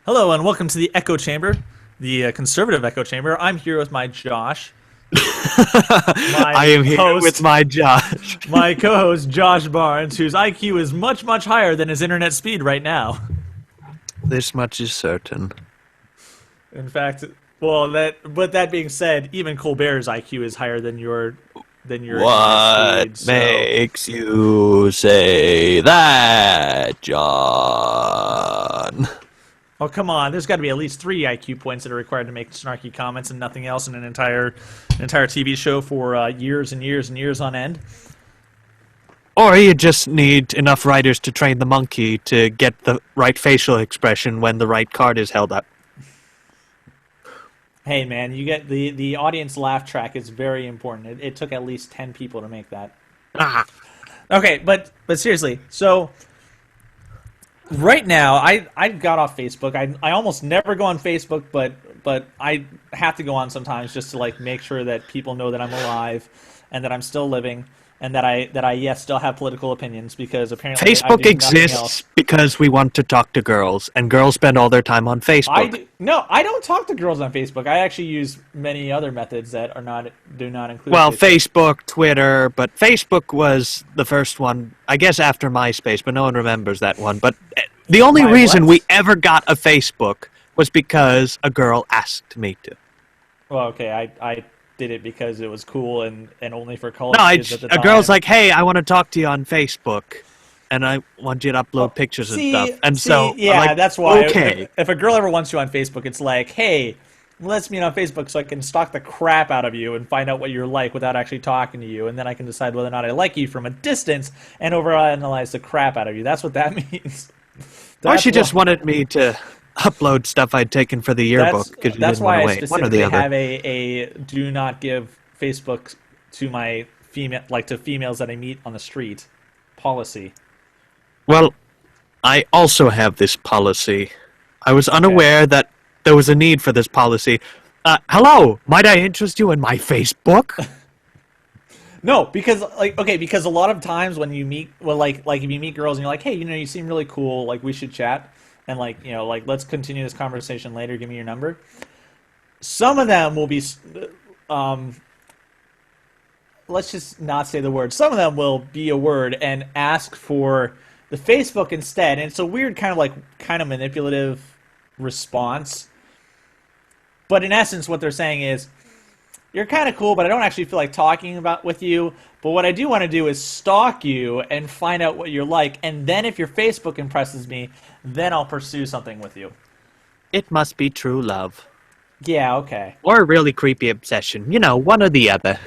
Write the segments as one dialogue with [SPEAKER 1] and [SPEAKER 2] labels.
[SPEAKER 1] Hello and welcome to the Echo Chamber, the conservative Echo Chamber. I'm here with my Josh,
[SPEAKER 2] I
[SPEAKER 1] my
[SPEAKER 2] am here with
[SPEAKER 1] host,
[SPEAKER 2] my Josh.
[SPEAKER 1] my co-host Josh Barnes, whose IQ is much, much higher than his internet speed right now.
[SPEAKER 2] This much is certain.
[SPEAKER 1] In fact, well, that being said, even Colbert's IQ is higher than your internet
[SPEAKER 2] What
[SPEAKER 1] speed. So,
[SPEAKER 2] makes you say that, John?
[SPEAKER 1] oh come on, there's got to be at least 3 IQ points that are required to make snarky comments and nothing else in an entire TV show for years and years and years on end.
[SPEAKER 2] Or you just need enough writers to train the monkey to get the right facial expression when the right card is held up.
[SPEAKER 1] Hey man, you get the audience laugh track is very important. It took at least 10 people to make that.
[SPEAKER 2] Ah,
[SPEAKER 1] Okay, but seriously, so right now I got off Facebook. I almost never go on Facebook, but I have to go on sometimes just to like make sure that people know that I'm alive and that I'm still living and that I yes still have political opinions because apparently I
[SPEAKER 2] Facebook
[SPEAKER 1] do nothing else.
[SPEAKER 2] exists because we want to talk to girls, and girls spend all their time on Facebook.
[SPEAKER 1] No, I don't talk to girls on Facebook. I actually use many other methods that are not do not include
[SPEAKER 2] Well,
[SPEAKER 1] Facebook.
[SPEAKER 2] Facebook, Twitter, but Facebook was the first one, I guess after MySpace, but no one remembers that one. But the only
[SPEAKER 1] My
[SPEAKER 2] reason
[SPEAKER 1] what?
[SPEAKER 2] we ever got a Facebook was because a girl asked me to.
[SPEAKER 1] Well, okay, I did it because it was cool and only for
[SPEAKER 2] No,
[SPEAKER 1] college kids at the
[SPEAKER 2] a girl's
[SPEAKER 1] time.
[SPEAKER 2] like, hey, I want to talk to you on Facebook, and I want you to upload pictures and stuff. And so I'm
[SPEAKER 1] Yeah,
[SPEAKER 2] like,
[SPEAKER 1] that's why.
[SPEAKER 2] okay.
[SPEAKER 1] If a girl ever wants you on Facebook, it's like, hey, let's meet on Facebook so I can stalk the crap out of you and find out what you're like without actually talking to you, and then I can decide whether or not I like you from a distance and overanalyze the crap out of you. That's what that means.
[SPEAKER 2] Or she
[SPEAKER 1] That's
[SPEAKER 2] just
[SPEAKER 1] why.
[SPEAKER 2] wanted me to upload stuff I'd taken for the yearbook because she
[SPEAKER 1] That's
[SPEAKER 2] didn't want
[SPEAKER 1] why
[SPEAKER 2] to
[SPEAKER 1] I
[SPEAKER 2] wait. One or the
[SPEAKER 1] specifically
[SPEAKER 2] other.
[SPEAKER 1] have a do not give Facebook to my female like to females that I meet on the street policy.
[SPEAKER 2] Well, I also have this policy. I was
[SPEAKER 1] Okay.
[SPEAKER 2] unaware that there was a need for this policy. Hello, might I interest you in my Facebook?
[SPEAKER 1] No, because like okay, because a lot of times when you meet well like if you meet girls and you're like, "Hey, you know, you seem really cool, like we should chat." And like, you know, like let's continue this conversation later, give me your number. Some of them will be um let's just not say the word. Some of them will be a word and ask for the Facebook instead. And it's a weird kind of manipulative response. But in essence what they're saying is you're kind of cool, but I don't actually feel like talking about with you. But what I do want to do is stalk you and find out what you're like, and then if your Facebook impresses me, then I'll pursue something with you.
[SPEAKER 2] It must be true love.
[SPEAKER 1] Yeah, okay.
[SPEAKER 2] Or a really creepy obsession. You know, one or the other.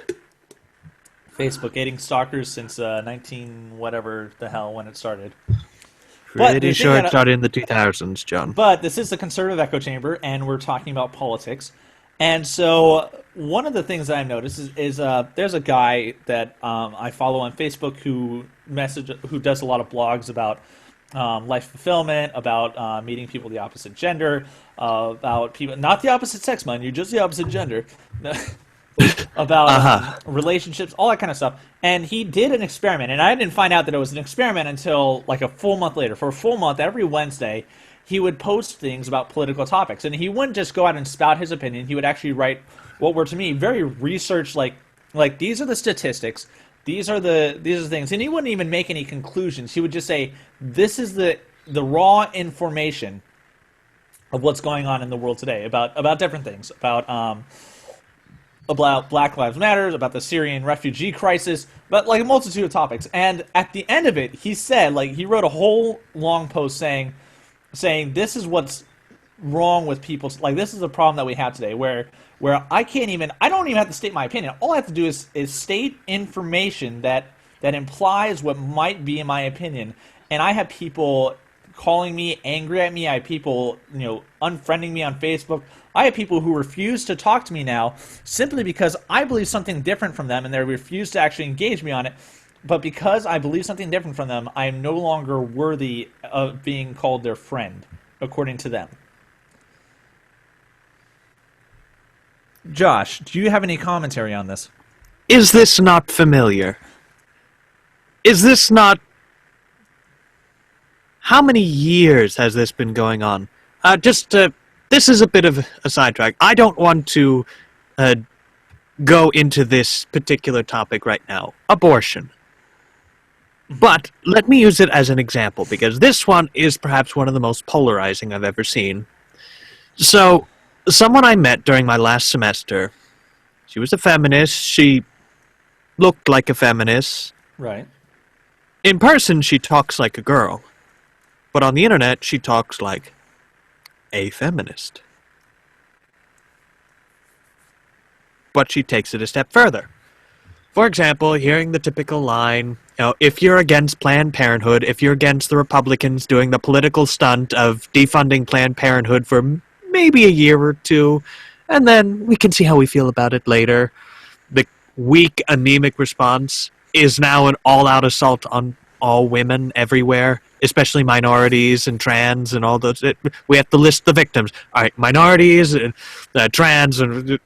[SPEAKER 1] Facebook dating stalkers since 19 whatever the hell when it started. But the
[SPEAKER 2] Pretty
[SPEAKER 1] thing
[SPEAKER 2] sure
[SPEAKER 1] that
[SPEAKER 2] it started in the 2000s, John.
[SPEAKER 1] But this is the conservative echo chamber, and we're talking about politics. And so, one of the things that I've noticed is there's a guy that I follow on Facebook who does a lot of blogs about life fulfillment, about meeting people of the opposite gender, about people not the opposite sex, mind you, just the opposite gender. About relationships, all that kind of stuff. And he did an experiment, and I didn't find out that it was an experiment until like a full month later. For a full month, every Wednesday, he would post things about political topics, and he wouldn't just go out and spout his opinion. He would actually write what were to me very research like these are the statistics, these are the things, and he wouldn't even make any conclusions. He would just say this is the raw information of what's going on in the world today about different things about Black Lives Matter, about the Syrian refugee crisis, but like a multitude of topics. And at the end of it, he said, like, he wrote a whole long post saying this is what's wrong with people. Like, this is the problem that we have today, where I don't even have to state my opinion. All I have to do is state information that implies what might be in my opinion. And I have people calling me, angry at me. I have people, unfriending me on Facebook. I have people who refuse to talk to me now simply because I believe something different from them and they refuse to actually engage me on it. But because I believe something different from them, I am no longer worthy of being called their friend, according to them. Josh, do you have any commentary on this?
[SPEAKER 2] Is this not familiar? Is this not... How many years has this been going on? This is a bit of a sidetrack. I don't want to uh, go into this particular topic right now. Abortion. But let me use it as an example, because this one is perhaps one of the most polarizing I've ever seen. So, someone I met during my last semester, she was a feminist, she looked like a feminist.
[SPEAKER 1] Right.
[SPEAKER 2] In person, she talks like a girl. But on the internet, she talks like a feminist. But she takes it a step further. For example, hearing the typical line, if you're against Planned Parenthood, if you're against the Republicans doing the political stunt of defunding Planned Parenthood for maybe a year or two, and then we can see how we feel about it later, the weak, anemic response is now an all-out assault on all women everywhere, especially minorities and trans and all those. We have to list the victims. All right, minorities, trans, and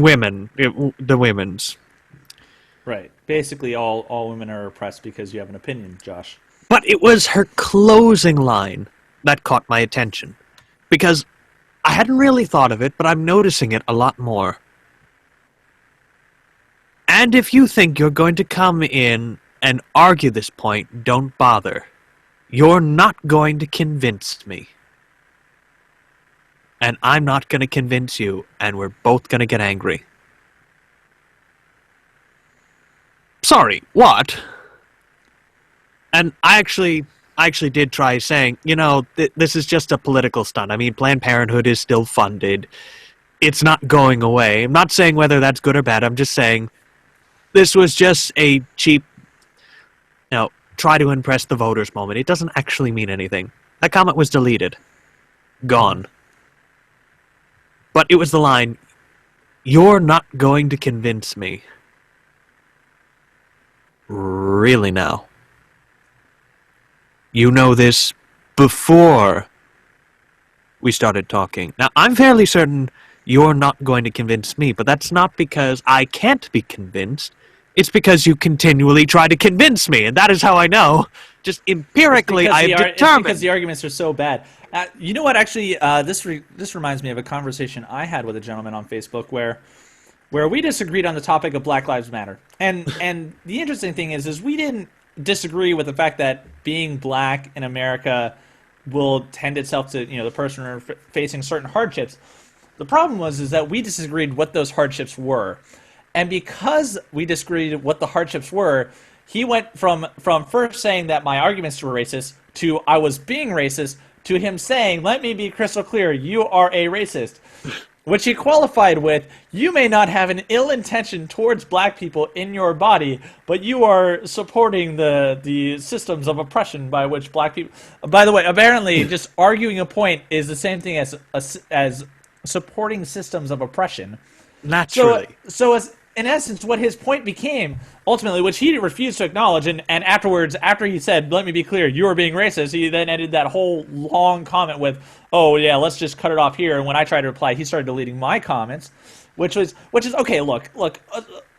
[SPEAKER 2] women, the women's.
[SPEAKER 1] Right. Basically, all women are oppressed because you have an opinion, Josh.
[SPEAKER 2] But it was her closing line that caught my attention. Because I hadn't really thought of it, but I'm noticing it a lot more. And if you think you're going to come in and argue this point, don't bother. You're not going to convince me. And I'm not going to convince you, and we're both going to get angry. Sorry, what? And I actually did try saying, this is just a political stunt. I mean, Planned Parenthood is still funded. It's not going away. I'm not saying whether that's good or bad. I'm just saying this was just a cheap, try to impress the voters moment. It doesn't actually mean anything. That comment was deleted. Gone. But it was the line, you're not going to convince me. Really now? You know this before we started talking. Now, I'm fairly certain you're not going to convince me, but that's not because I can't be convinced. It's because you continually try to convince me, and that is how I know. Just empirically, I have determined.
[SPEAKER 1] It's because the arguments are so bad. You know what? Actually, this reminds me of a conversation I had with a gentleman on Facebook where we disagreed on the topic of Black Lives Matter. And the interesting thing is we didn't disagree with the fact that being black in America will tend itself to, the person facing certain hardships. The problem is that we disagreed what those hardships were. And because we disagreed what the hardships were, he went from first saying that my arguments were racist to I was being racist to him saying, let me be crystal clear, you are a racist. Which he qualified with, you may not have an ill intention towards black people in your body, but you are supporting the systems of oppression by which black people... By the way, apparently, just arguing a point is the same thing as supporting systems of oppression.
[SPEAKER 2] Naturally.
[SPEAKER 1] So as, in essence, what his point became, ultimately, which he refused to acknowledge, and afterwards, after he said, let me be clear, you are being racist, he then ended that whole long comment with, oh yeah, let's just cut it off here. And when I tried to reply, he started deleting my comments, which is okay. Look,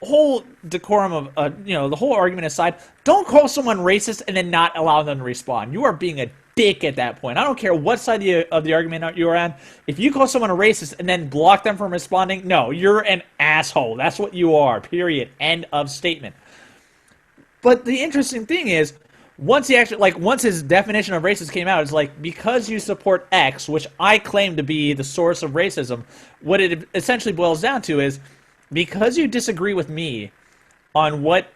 [SPEAKER 1] whole decorum of the whole argument aside, don't call someone racist and then not allow them to respond. You are being a dick at that point. I don't care what side of the argument you're on. If you call someone a racist and then block them from responding, no, you're an asshole. That's what you are. Period. End of statement. But the interesting thing is, once his definition of racist came out, it's like, because you support X, which I claim to be the source of racism, what it essentially boils down to is, because you disagree with me on what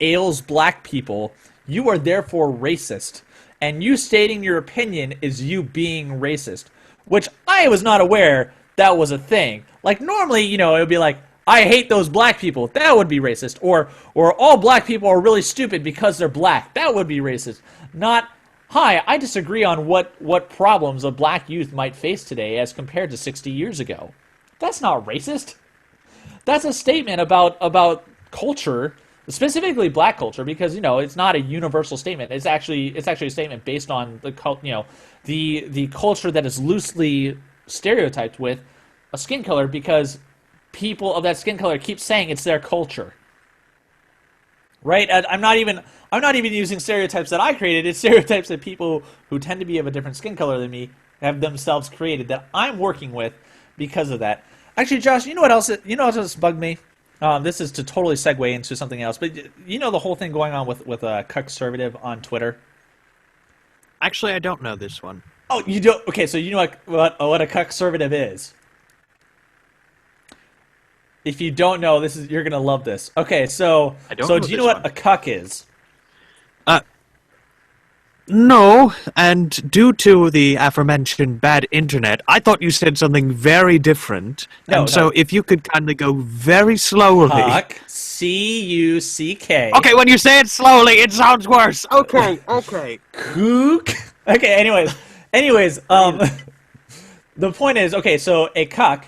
[SPEAKER 1] ails black people, you are therefore racist. And you stating your opinion is you being racist. Which I was not aware that was a thing. Like, normally, it would be like, I hate those black people. That would be racist. Or all black people are really stupid because they're black. That would be racist. Not, hi, I disagree on what problems a black youth might face today as compared to 60 years ago. That's not racist. That's a statement about culture, specifically black culture, because, it's not a universal statement. It's actually a statement based on the culture that is loosely stereotyped with a skin color, because people of that skin color keep saying it's their culture, right? I'm not even using stereotypes that I created. It's stereotypes that people who tend to be of a different skin color than me have themselves created that I'm working with because of that. Actually, Josh, you know what else bugged me? This is to totally segue into something else, but you know the whole thing going on with conservative on Twitter.
[SPEAKER 2] Actually, I don't know this one.
[SPEAKER 1] Oh, you don't? Okay, so you know what a conservative is. If you don't know, you're gonna love this. Okay, so
[SPEAKER 2] I don't
[SPEAKER 1] so
[SPEAKER 2] know
[SPEAKER 1] do you
[SPEAKER 2] this
[SPEAKER 1] know what
[SPEAKER 2] one.
[SPEAKER 1] a cuck is?
[SPEAKER 2] Uh, no, and due to the aforementioned bad internet, I thought you said something very different.
[SPEAKER 1] No,
[SPEAKER 2] And so
[SPEAKER 1] no.
[SPEAKER 2] if you could kindly go very slowly.
[SPEAKER 1] Cuck, Cuck.
[SPEAKER 2] Okay, when you say it slowly, it sounds worse. Okay, okay.
[SPEAKER 1] Kook. Okay. Anyways. The point is, okay. So a cuck,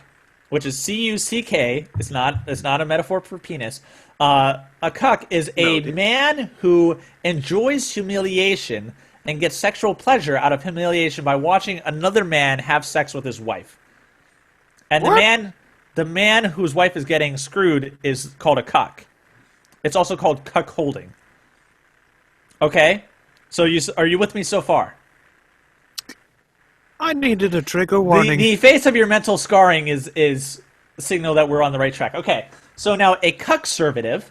[SPEAKER 1] which is Cuck, it's not a metaphor for penis. A cuck is a
[SPEAKER 2] Noted.
[SPEAKER 1] man who enjoys humiliation and gets sexual pleasure out of humiliation by watching another man have sex with his wife. And
[SPEAKER 2] What?
[SPEAKER 1] the man whose wife is getting screwed is called a cuck. It's also called cuckolding. Okay, so are you with me so far?
[SPEAKER 2] I needed a trigger
[SPEAKER 1] The,
[SPEAKER 2] warning.
[SPEAKER 1] the face of your mental scarring is a signal that we're on the right track. Okay, so now a cuckservative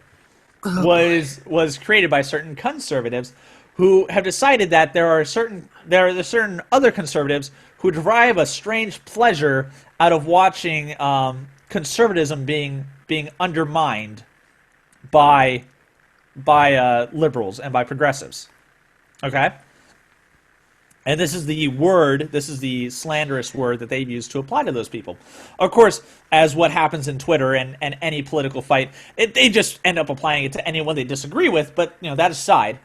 [SPEAKER 1] was created by certain conservatives who have decided that there are certain other conservatives who derive a strange pleasure out of watching conservatism being undermined by liberals and by progressives. Okay? And this is the slanderous word that they've used to apply to those people. Of course, as what happens in Twitter and any political fight, they just end up applying it to anyone they disagree with, but that aside,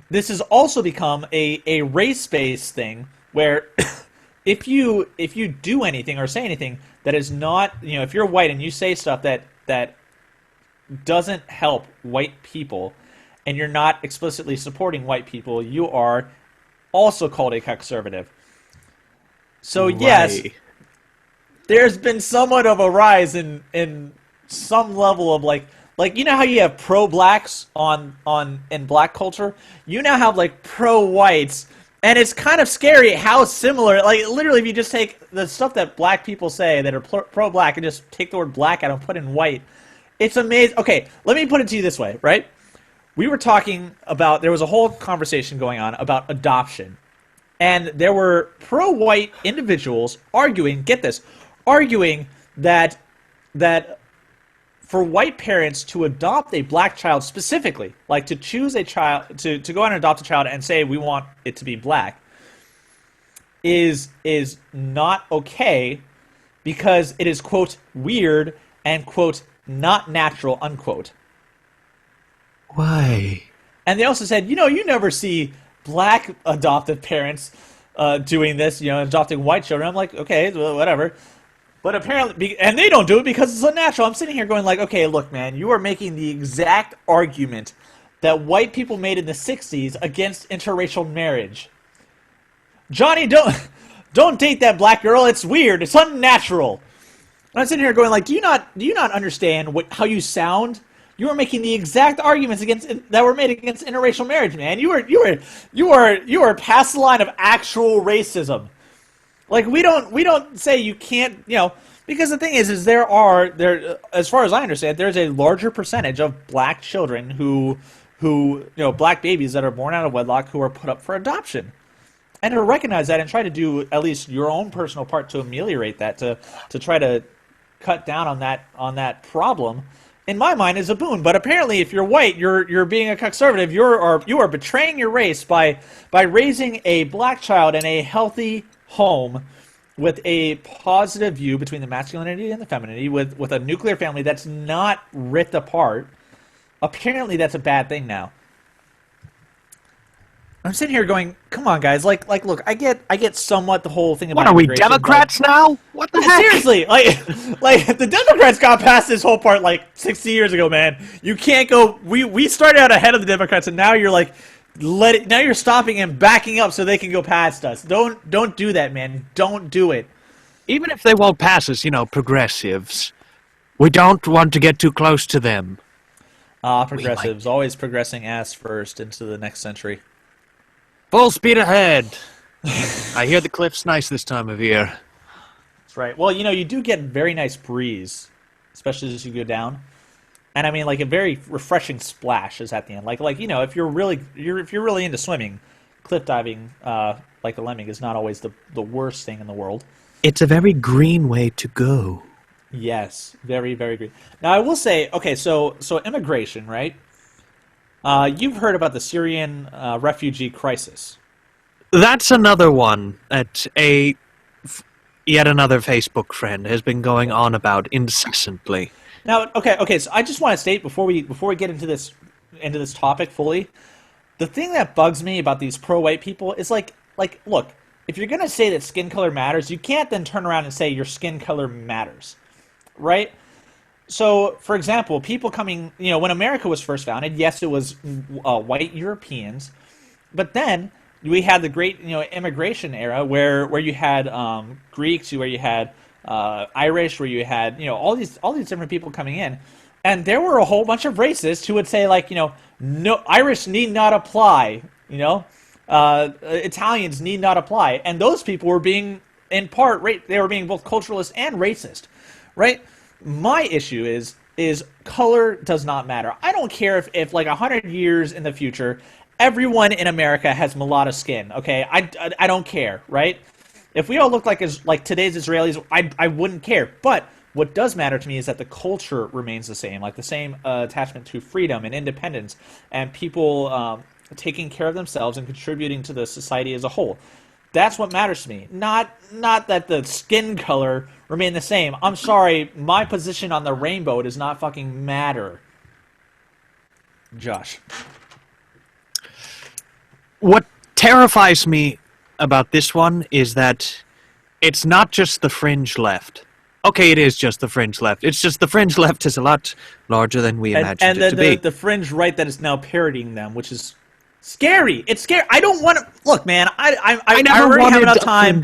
[SPEAKER 1] this has also become a race-based thing where if you do anything or say anything that is not, if you're white and you say stuff that doesn't help white people and you're not explicitly supporting white people, you are also called a conservative. So yes,
[SPEAKER 2] Right.
[SPEAKER 1] there's been somewhat of a rise in some level of like how you have pro blacks in black culture, you now have like pro whites, and it's kind of scary how similar, like literally if you just take the stuff that black people say that are pro black and just take the word black out and put in white, it's amazing. Okay, let me put it to you this way, right? We were talking about, there was a whole conversation going on about adoption. And there were pro-white individuals arguing, get this, arguing that for white parents to adopt a black child specifically, like to choose a child, to go out and adopt a child and say we want it to be black, is not okay because it is, quote, weird and, quote, not natural, unquote.
[SPEAKER 2] Why?
[SPEAKER 1] And they also said, you never see black adoptive parents doing this, adopting white children. I'm like, okay, well, whatever. But apparently, and they don't do it because it's unnatural. I'm sitting here going like, okay, look, man, you are making the exact argument that white people made in the 60s against interracial marriage. Johnny, don't date that black girl. It's weird. It's unnatural. And I'm sitting here going like, do you not understand how you sound? You are making the exact arguments that were made against interracial marriage, man. You are past the line of actual racism. Like we don't say you can't, because the thing is there as far as I understand, there's a larger percentage of black children who black babies that are born out of wedlock who are put up for adoption. And to recognize that and try to do at least your own personal part to ameliorate that, to try to cut down on that problem, in my mind, is a boon. But apparently, if you're white, you're being a conservative. You are betraying your race by raising a black child in a healthy home with a positive view between the masculinity and the femininity, with a nuclear family that's not ripped apart. Apparently, that's a bad thing now. I'm sitting here going, come on, guys. Like, look, I get somewhat the whole thing about
[SPEAKER 2] What are we,
[SPEAKER 1] immigration,
[SPEAKER 2] Democrats now? What the
[SPEAKER 1] but
[SPEAKER 2] heck?
[SPEAKER 1] seriously, like the Democrats got past this whole part like 60 years ago, man. You can't go. We started out ahead of the Democrats, and now you're like, now you're stopping and backing up so they can go past us. Don't do that, man. Don't do it.
[SPEAKER 2] Even if they won't pass us, progressives, we don't want to get too close to them.
[SPEAKER 1] Progressives always progressing ass first into the next century.
[SPEAKER 2] Full speed ahead. I hear the cliff's nice this time of year.
[SPEAKER 1] That's right. Well, you do get very nice breeze, especially as you go down. And I mean, like a very refreshing splash is at the end. If you're really into swimming, cliff diving, like a lemming, is not always the worst thing in the world.
[SPEAKER 2] It's a very green way to go.
[SPEAKER 1] Yes, very very good. Now I will say, okay, so immigration, right? You've heard about the Syrian refugee crisis.
[SPEAKER 2] That's another one that yet another Facebook friend has been going on about incessantly.
[SPEAKER 1] Now, okay. So I just want to state before we get into this topic fully, the thing that bugs me about these pro-white people is look, if you're gonna say that skin color matters, you can't then turn around and say your skin color matters, right? So, for example, people coming, when America was first founded, yes, it was white Europeans, but then we had the great, immigration era where you had Greeks, where you had Irish, where you had, all these different people coming in, and there were a whole bunch of racists who would say no, Irish need not apply, Italians need not apply, and those people were being, in part, they were being both culturalist and racist, right? My issue is color does not matter. I don't care if like 100 years in the future, everyone in America has mulatto skin. Okay, I don't care, right? If we all look like today's Israelis, I wouldn't care. But what does matter to me is that the culture remains the same, like the same attachment to freedom and independence, and people taking care of themselves and contributing to the society as a whole. That's what matters to me. Not that the skin color remain the same. I'm sorry, my position on the rainbow does not fucking matter. Josh.
[SPEAKER 2] What terrifies me about this one is that it's not just the fringe left. Okay, it is just the fringe left. It's just the fringe left is a lot larger than we imagined it to be.
[SPEAKER 1] The fringe right that is now parodying them, which is scary. It's scary. I don't want to look, man. I already have enough time.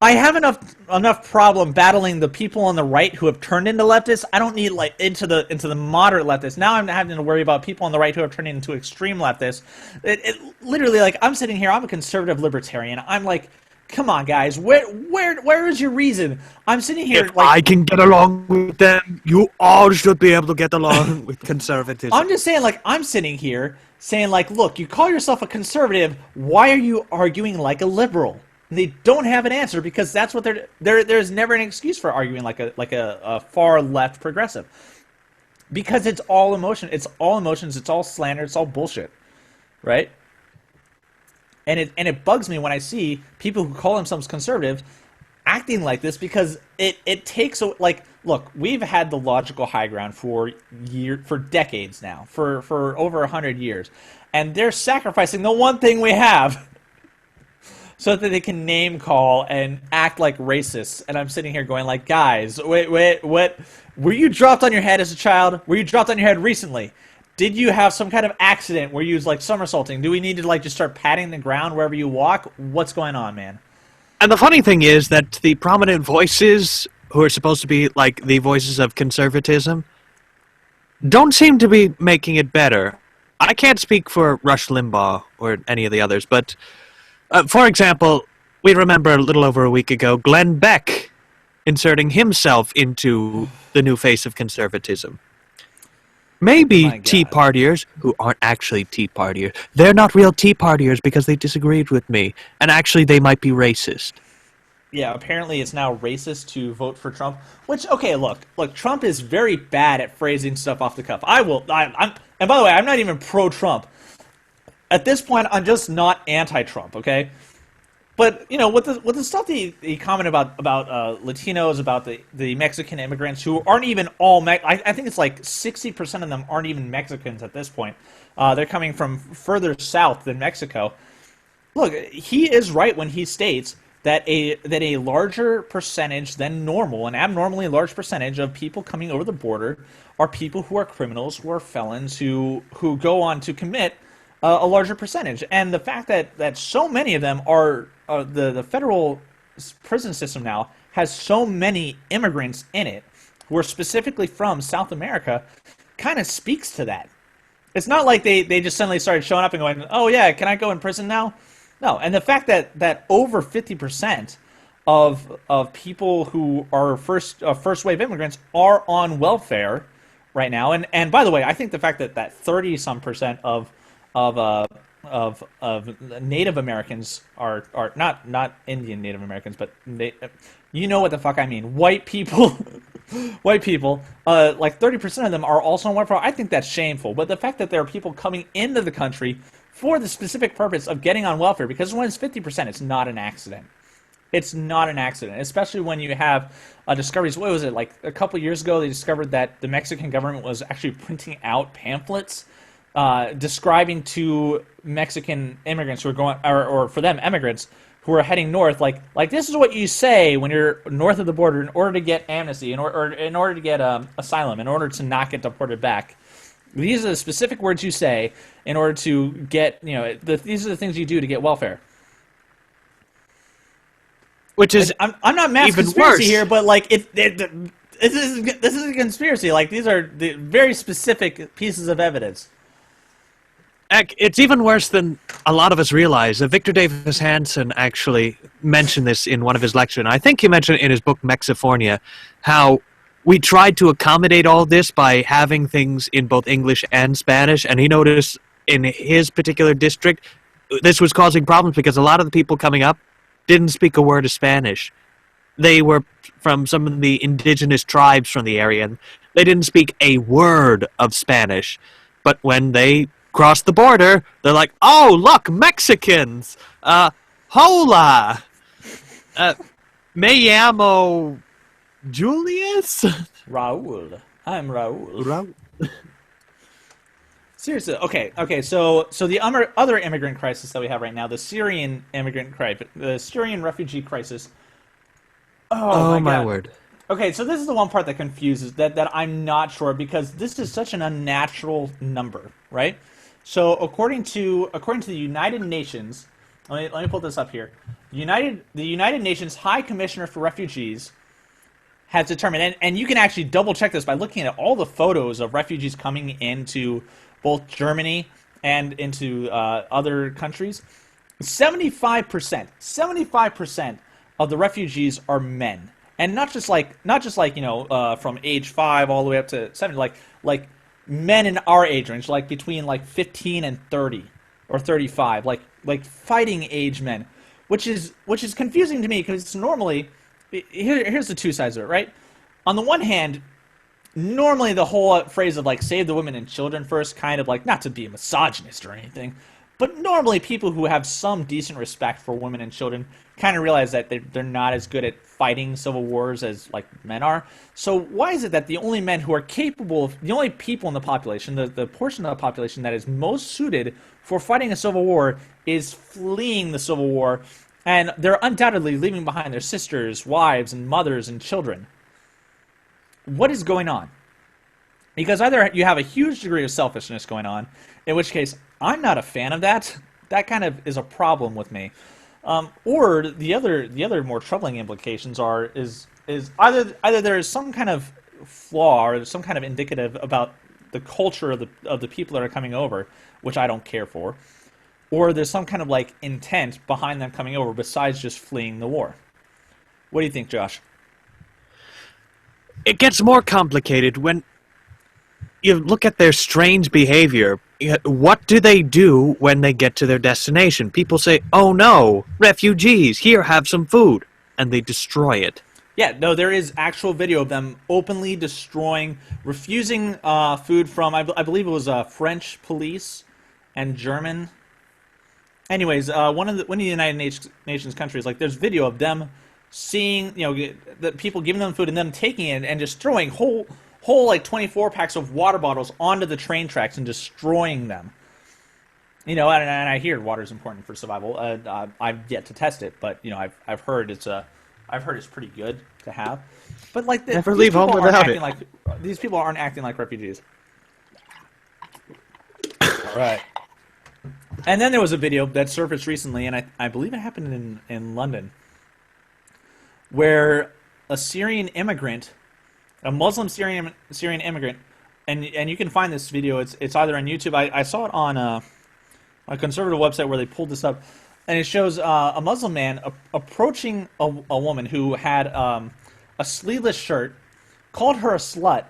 [SPEAKER 1] I have enough problem battling the people on the right who have turned into leftists. I don't need into the moderate leftists. Now I'm having to worry about people on the right who have turned into extreme leftists. It literally, I'm sitting here. I'm a conservative libertarian. I'm like, come on, guys. Where is your reason? I'm sitting here.
[SPEAKER 2] If I can get along with them, you all should be able to get along with conservatism.
[SPEAKER 1] I'm just saying, I'm sitting here saying, look, you call yourself a conservative. Why are you arguing like a liberal? And they don't have an answer because that's what there's never an excuse for arguing like a far left progressive. Because it's all emotion. It's all emotions. It's all slander. It's all bullshit, right? And it bugs me when I see people who call themselves conservative acting like this because it takes look, we've had the logical high ground for decades now, for over 100 years, and they're sacrificing the one thing we have so that they can name call and act like racists. And I'm sitting here going guys, wait, what? Were you dropped on your head as a child? Were you dropped on your head recently? Did you have some kind of accident where you was somersaulting? Do we need to just start patting the ground wherever you walk? What's going on, man?
[SPEAKER 2] And the funny thing is that the prominent voices who are supposed to be the voices of conservatism don't seem to be making it better. I can't speak for Rush Limbaugh or any of the others, but for example, we remember a little over a week ago Glenn Beck inserting himself into the new face of conservatism. Maybe Tea Partiers, who aren't actually Tea Partiers, they're not real Tea Partiers because they disagreed with me, and actually they might be racist.
[SPEAKER 1] Yeah, apparently it's now racist to vote for Trump, which, okay, look, Trump is very bad at phrasing stuff off the cuff. And by the way, I'm not even pro-Trump. At this point, I'm just not anti-Trump, okay? But with the stuff that he commented about Latinos, about the Mexican immigrants who aren't even all I think it's 60% of them aren't even Mexicans at this point. They're coming from further south than Mexico. Look, he is right when he states that a larger percentage than normal, an abnormally large percentage of people coming over the border are people who are criminals, who are felons, who go on to commit a larger percentage. And the fact that so many of them are the federal prison system now has so many immigrants in it who are specifically from South America kind of speaks to that. It's not like they just suddenly started showing up and going, oh yeah, can I go in prison now? No, and the fact that over 50% of people who are first wave immigrants are on welfare right now, and by the way, I think the fact that 30 some percent of Native Americans are not Indian Native Americans, but you know what the fuck I mean, white people, white people, like 30% of them are also on welfare. I think that's shameful. But the fact that there are people coming into the country for the specific purpose of getting on welfare, because when it's 50%, it's not an accident. It's not an accident, especially when you have discoveries. What was it, like a couple years ago? They discovered that the Mexican government was actually printing out pamphlets describing to Mexican immigrants who are going, or for them, immigrants who are heading north, like this is what you say when you're north of the border in order to get amnesty, or in order to get asylum, in order to not get deported back. These are the specific words you say in order to get, these are the things you do to get welfare.
[SPEAKER 2] Which is
[SPEAKER 1] I'm not mass
[SPEAKER 2] even
[SPEAKER 1] conspiracy
[SPEAKER 2] worse
[SPEAKER 1] here, but like this is a conspiracy. Like these are the very specific pieces of evidence.
[SPEAKER 2] It's even worse than a lot of us realize. Victor Davis Hanson actually mentioned this in one of his lectures, and I think he mentioned it in his book Mexifornia, how we tried to accommodate all this by having things in both English and Spanish, and he noticed in his particular district this was causing problems because a lot of the people coming up didn't speak a word of Spanish. They were from some of the indigenous tribes from the area, and they didn't speak a word of Spanish. But when they crossed the border, they're like, oh, look, Mexicans! Hola! Me llamo Julius?
[SPEAKER 1] Raul. I'm Raul.
[SPEAKER 2] Raul.
[SPEAKER 1] Seriously, okay. So the other immigrant crisis that we have right now, the Syrian immigrant crisis, the Syrian refugee crisis. Oh my God.
[SPEAKER 2] Word.
[SPEAKER 1] Okay, so this is the one part that confuses, that I'm not sure, because this is such an unnatural number, right? So according to the United Nations, let me pull this up here. The United Nations High Commissioner for Refugees has determined, and you can actually double check this by looking at all the photos of refugees coming into both Germany and into other countries. 75% of the refugees are men, and not just like from age 5 all the way up to 70, like men in our age range, like between like 15 and 30 or 35, like fighting age men, which is confusing to me, because it's normally here's the two sides of it, right? On the one hand, normally the whole phrase of like save the women and children first, kind of like, not to be a misogynist or anything, but normally people who have some decent respect for women and children kind of realize that they're not as good at fighting civil wars as like men are. So why is it that the only men who are capable of, the only people in the population, the portion of the population that is most suited for fighting a civil war, is fleeing the civil war, and they're undoubtedly leaving behind their sisters, wives, and mothers and children? What is going on? Because either you have a huge degree of selfishness going on, in which case I'm not a fan of that. That kind of is a problem with me. Or the other more troubling implications is either there is some kind of flaw or some kind of indicative about the culture of the people that are coming over, which I don't care for, or there's some kind of like intent behind them coming over besides just fleeing the war. What do you think, Josh?
[SPEAKER 2] It gets more complicated when you look at their strange behavior. What do they do when they get to their destination? People say, oh no, refugees, here, have some food. And they destroy it.
[SPEAKER 1] Yeah, no, there is actual video of them openly destroying, refusing food from, I believe it was French police and German. Anyways, one of the United Nations countries, like, there's video of them seeing, the people giving them food and them taking it and just throwing whole like 24 packs of water bottles onto the train tracks and destroying them. And I hear water is important for survival. I've yet to test it, but I've heard it's pretty good to have. But like,
[SPEAKER 2] never leave home without it.
[SPEAKER 1] These people aren't acting like refugees. All right. And then there was a video that surfaced recently, and I believe it happened in London, where a Syrian immigrant, a Muslim Syrian immigrant, and you can find this video. It's either on YouTube. I saw it on a conservative website where they pulled this up. and it shows a Muslim man approaching a woman who had a sleeveless shirt, called her a slut,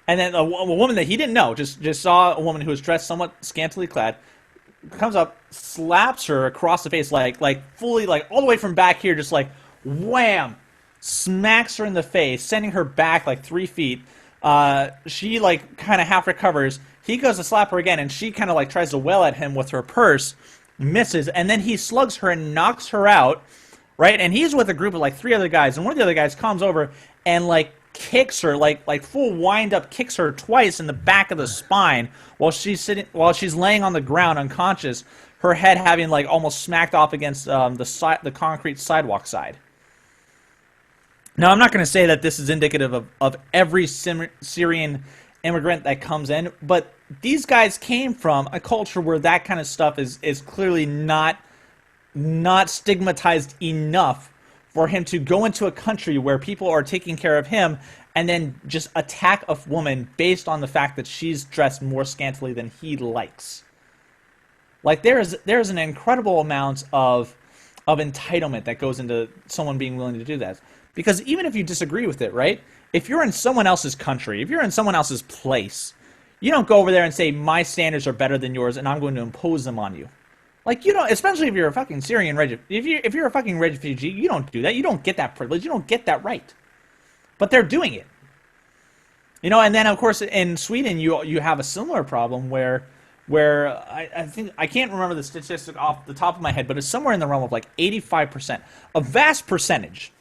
[SPEAKER 1] and then a woman that he didn't know, just saw a woman who was dressed somewhat scantily clad, comes up, slaps her across the face, like fully, like all the way from back here, just like wham, smacks her in the face, sending her back like 3 feet. She like kind of half recovers. He goes to slap her again, and she kind of like tries to wail at him with her purse, misses, and then he slugs her and knocks her out, right? And he's with a group of like 3 other guys, and one of the other guys comes over and like kicks her, like full wind up, kicks her twice in the back of the spine while she's laying on the ground unconscious, her head having like almost smacked off against the concrete sidewalk side. Now, I'm not going to say that this is indicative of every Syrian immigrant that comes in, but these guys came from a culture where that kind of stuff is clearly not stigmatized enough for him to go into a country where people are taking care of him and then just attack a woman based on the fact that she's dressed more scantily than he likes. Like, there's an incredible amount of entitlement that goes into someone being willing to do that. Because even if you disagree with it, right? If you're in someone else's country, if you're in someone else's place, you don't go over there and say, my standards are better than yours and I'm going to impose them on you. Like, you don't, especially if you're a fucking Syrian refugee. If you're a fucking refugee, you don't do that. You don't get that privilege. You don't get that right. But they're doing it. You know, and then, of course, in Sweden, you have a similar problem where I think, I can't remember the statistic off the top of my head, but it's somewhere in the realm of like 85%. A vast percentage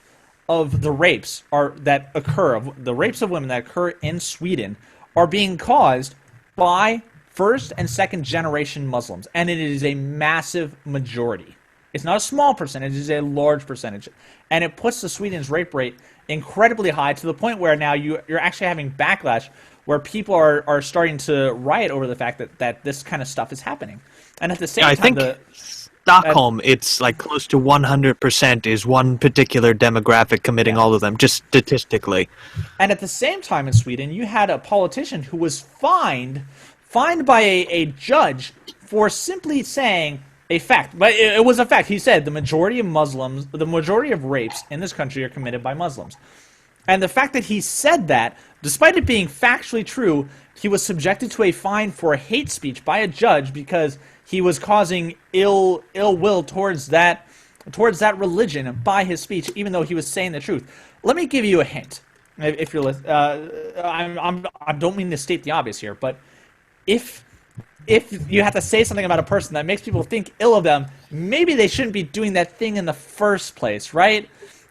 [SPEAKER 1] of the rapes the rapes of women that occur in Sweden are being caused by first and second generation Muslims, and it is a massive majority. It's not a small percentage, it's a large percentage, and it puts the Sweden's rape rate incredibly high to the point where now you're actually having backlash where people are starting to riot over the fact that this kind of stuff is happening. And at the same
[SPEAKER 2] I
[SPEAKER 1] time,
[SPEAKER 2] think Stockholm, it's like close to 100% is one particular demographic committing all of them, just statistically.
[SPEAKER 1] And at the same time in Sweden, you had a politician who was fined by a judge for simply saying a fact. But it was a fact. He said the majority of rapes in this country are committed by Muslims. And the fact that he said that, despite it being factually true, he was subjected to a fine for hate speech by a judge because he was causing ill will towards that religion by his speech, even though he was saying the truth. Let me give you a hint. If you're listening, I don't mean to state the obvious here, but if you have to say something about a person that makes people think ill of them, maybe they shouldn't be doing that thing in the first place, right?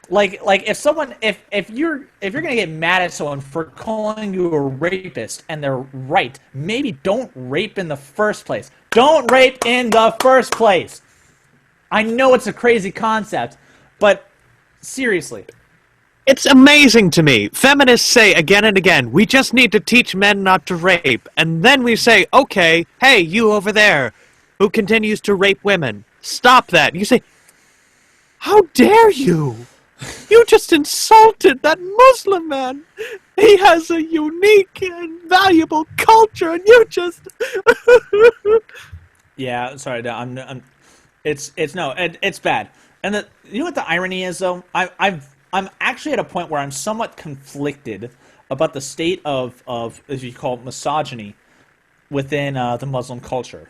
[SPEAKER 1] Like if you're gonna get mad at someone for calling you a rapist and they're right, maybe don't rape in the first place. Don't rape in the first place. I know it's a crazy concept, but seriously.
[SPEAKER 2] It's amazing to me. Feminists say again and again, we just need to teach men not to rape. And then we say, okay, hey, you over there, who continues to rape women, stop that. You say, how dare you? You just insulted that Muslim man. He has a unique and valuable culture, and you just...
[SPEAKER 1] Yeah, sorry, no, it's bad. And you know what the irony is, though? I'm actually at a point where I'm somewhat conflicted about the state of as you call it, misogyny within the Muslim culture.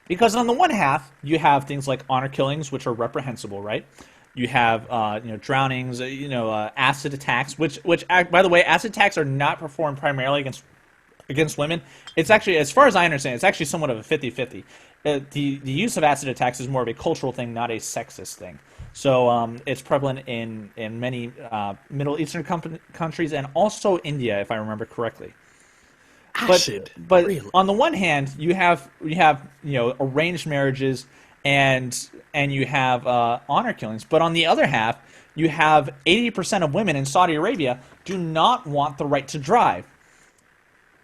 [SPEAKER 1] Because on the one half, you have things like honor killings, which are reprehensible, right? You have drownings, acid attacks, which by the way, acid attacks are not performed primarily against women. It's actually, as far as I understand, it's actually somewhat of a 50-50. The use of acid attacks is more of a cultural thing, not a sexist thing. So it's prevalent in many Middle Eastern countries and also India, if I remember correctly.
[SPEAKER 2] Acid.
[SPEAKER 1] But
[SPEAKER 2] really?
[SPEAKER 1] On the one hand, you have arranged marriages and you have honor killings. But on the other half, you have 80% of women in Saudi Arabia do not want the right to drive